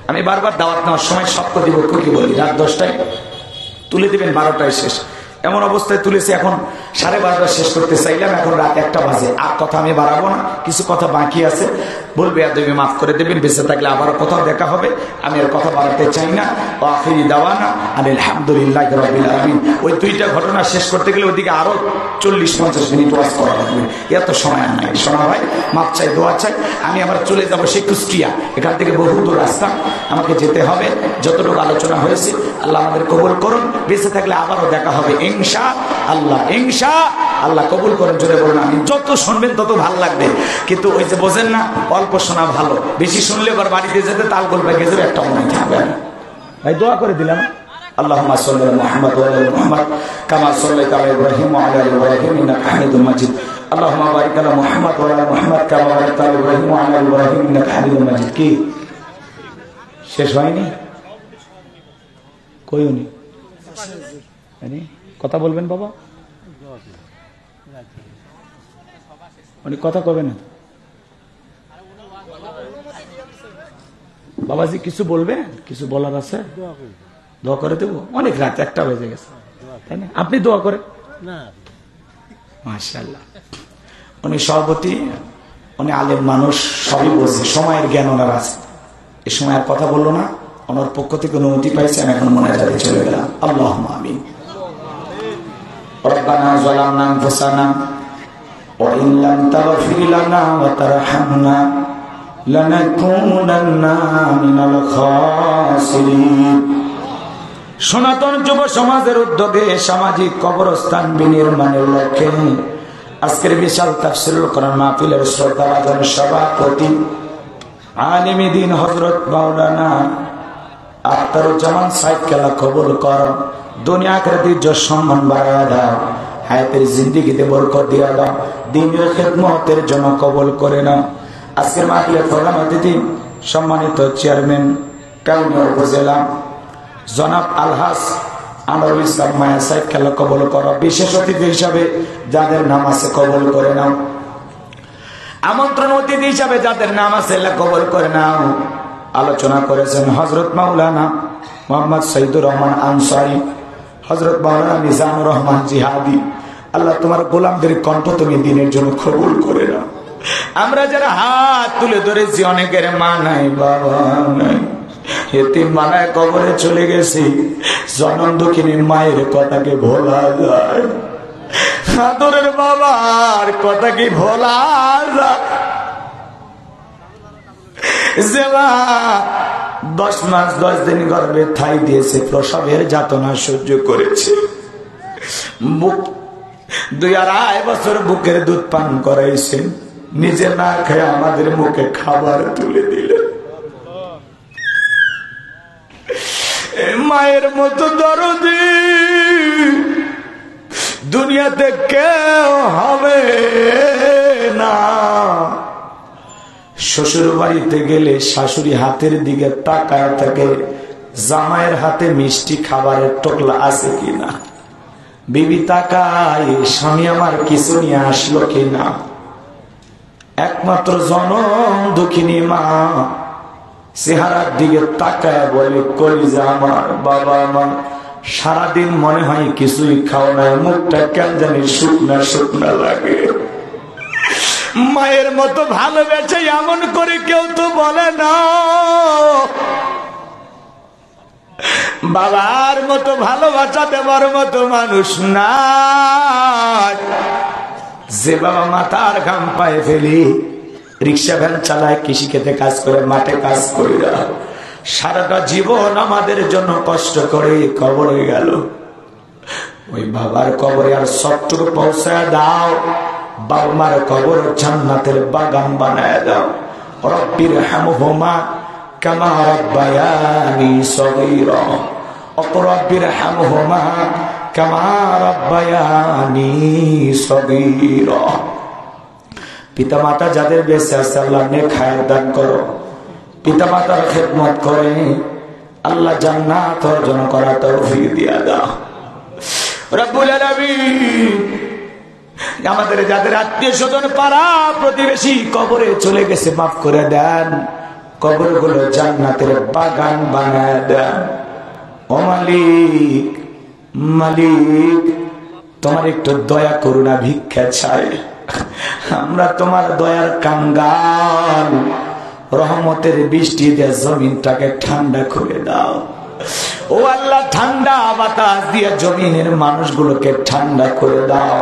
আমি বারবার দাওয়াত নেওয়ার সময় সত্য দিব কি বলি, রাত 10টায় তুলে দিবেন, 12টায় শেষ। এমন অবস্থায় তুলেছি, এখন 12:30 শেষ করতে চাইলাম, এখন রাত 1টা বাজে। আর কথা আমি বাড়াবো না, কিছু কথা বাকি আছে, বলবে আর তুমি মাফ করে দেবেন, বেঁচে থাকলে আবারও কোথাও দেখা হবে। আমি আর কথা বাড়াতে চাই না। আখিরি দাওয়ানা আলহামদুলিল্লাহি রাব্বিল আলামিন। ওই 2টা ঘটনা শেষ করতে গেলে ওইদিকে আরো 40-50 মিনিট ওয়াজ করা লাগবে, এত সময় আর নাই। শোনা ভাই, মাপ চাই, দোয়া চাই। আমি আবার চলে যাবো সেই কুষ্টিয়া, এখান থেকে বহু দূর রাস্তা আমাকে যেতে হবে। যতটুকু আলোচনা হয়েছে আল্লাহ আমাদের কবুল করুন, বেঁচে থাকলে আবারও দেখা হবে ইনশাআল্লাহ। ইনশাআল্লাহ কবুল করেন, জোরে বলুন আমি। যত শুনবেন তত ভালো লাগবে, কিন্তু ওই যে বোঝেন না, অল্প শোনা ভালো, বেশি শুনলে এবার বাড়িতে যেতে তাল গোলবে গেছে, একটা মনে থাকবে না। ভাই দোয়া করে দিলাম। اللهم صل على محمد وعلى ال محمد كما صليت على ابراهيم وعلى ال ابراهيم انك حميد مجيد اللهم بارك على محمد وعلى ال محمد كما باركت على ابراهيم وعلى ال ابراهيم انك حميد مجيد। কি শেষ হয়নি? কইনি মানে কথা বলবেন বাবা, উনি কথা কবেন না বাবাজি, কিছু বলবেন? কিছু বলার আছে? দোয়া করে দেবো। অনেক রাত, 1টা বেজে গেছে, তাই না? আপনি দোয়া করেন। মাশাআল্লাহ, উনি সভাপতি, উনি আলেম মানুষ, সবই বলছে, সময়ের জ্ঞান ওনার আছে। এই সময় আর কথা বললো না, ওনার পক্ষ থেকে অনুমতি পাইছে, আমি এখন মনে যাতে চলে গেলাম। আল্লাহুম্মা আমিন। রব্বানা যালামনা আনফুসানা ওয়া ইন লাম তাগফির লানা ওয়া তারহামনা লানাকুনান্না মিনাল খাসিরিন। সনাতন যুব সমাজের উদ্যোগে সামাজিক কবরস্থান বিনির্মাণের লক্ষ্যে আজকের বিশাল তাফসীরুল কোরআন মাহফিলের শ্রদ্ধাভাজন সভাপতি আলিমে দ্বীন হযরত মাওলানা আখতারুজ্জামান সাহেব কেলা কবুল কর, দুনিয়া আখিরাতে যশ সম্মান বাড়ায়া দাও, হায়াতের জিন্দেগিতে বরকত দিয়া দাও, দ্বীনের খেদমতের জন্য কবুল করে নাও। আজকের মাহফিলের প্রধান অতিথি সম্মানিত চেয়ারম্যান কাউনিয়া উপজেলা জনাব আলহাজ আনোয়ারুল ইসলাম মায়া সাহেব খেলা কবুল করো। বিশেষ অতিথি হিসাবে যাদের নাম আছে কবুল করে নাও। আমন্ত্রণ অতিথি হিসাবে যাদের নাম আছে কবুল করে নাও। আলোচনা করেছেন হযরত মাওলানা মোহাম্মদ সৈয়দুর রহমান আনসারী, হযরত মাওলানা নিজামুর রহমান জিহাদি। আল্লাহ তোমার গোলামদের কণ্ঠ তুমি দিনের জন্য কবুল করে নাও। আমরা যারা হাত তুলে ধরেছি অনেকের মা নাই, বাবা নাই, এতিম মানায় কবরে চলে গেছি। জনম দুঃখিনী মায়ের কথাকে ভোলা যায়? আদরের বাবার কথা কি ভোলা যায়? যে মা 10 মাস 10 দিন গর্ভে ঠাই দিয়েছে, প্রসবের যাতনা সহ্য করেছে, 2.5 বছর বুকের দুধ পান করাইছেন, নিজে না খেয়ে আমাদের মুখে খাবার তুলে দিলেন। মায়ের মতো দরদি দুনিয়াতে কেউ হবে না। শ্বশুর বাড়িতে গেলে শাশুড়ি হাতের দিকে তাকায় থাকে, জামাইয়ের হাতে মিষ্টি খাবারের টোকলা আছে কিনা। বিবি তাকায়, স্বামী আমার কিছু নিয়ে আসলো কিনা। একমাত্র জনম দুঃখিনী মা চেহারার দিকে তাকায় বলে, কলিজা আমার, বাবা আমার, সারাদিন মনে হয় কিছুই খাও নাই, মুখটা কেন জানি শুকনা শুকনা লাগে। মায়ের মতো ভালোবেসে এমন করে কেউ তো বলে না। বাবার মতো ভালোবাসা দেবার মতো মানুষ না। যে বাবা মাথার ঘাম পায়ে ফেলি, রিক্সা ভ্যান চালায়, কৃষি খেতে কাজ করে, মাঠে কাজ করে, সারাটা জীবন আমাদের জন্য কষ্ট করে কবরে গেল। ওই বাবার কবরে আর সবটুকু পৌঁছায় দাও। বাবা মার কবর জান্নাতের বাগান বানায় দাও। রব্বির হামহুমা কামা রাব্বায়ানি সগীরা, রব্বির হামহুমা কামা রাব্বায়ানি সগীরা। পিতা মাতা যাদের বেঁচে আছে আল্লাহ নেক হায়াত দান করো। পিতা মাতার খেদমত করে আল্লাহ জান্নাত অর্জন করা তৌফিক দিয়া দাও রব্বুল আলামিন। আমাদের যাদের আত্মীয় স্বজন পাড়া প্রতিবেশী কবরে চলে গেছে মাফ করে দেন, কবরগুলো জান্নাতের বাগান বানায় দেন। ও মালিক, মালিক তোমার একটু দয়া করুণা ভিক্ষা চাই। আমরা তোমার দয়ার কাঙ্গাল। রহমতের বৃষ্টি দিয়ে জমিনটাকে ঠান্ডা করে দাও। ও আল্লাহ, ঠান্ডা বাতাস দিয়ে জমিনের মানুষগুলোকে ঠান্ডা করে দাও।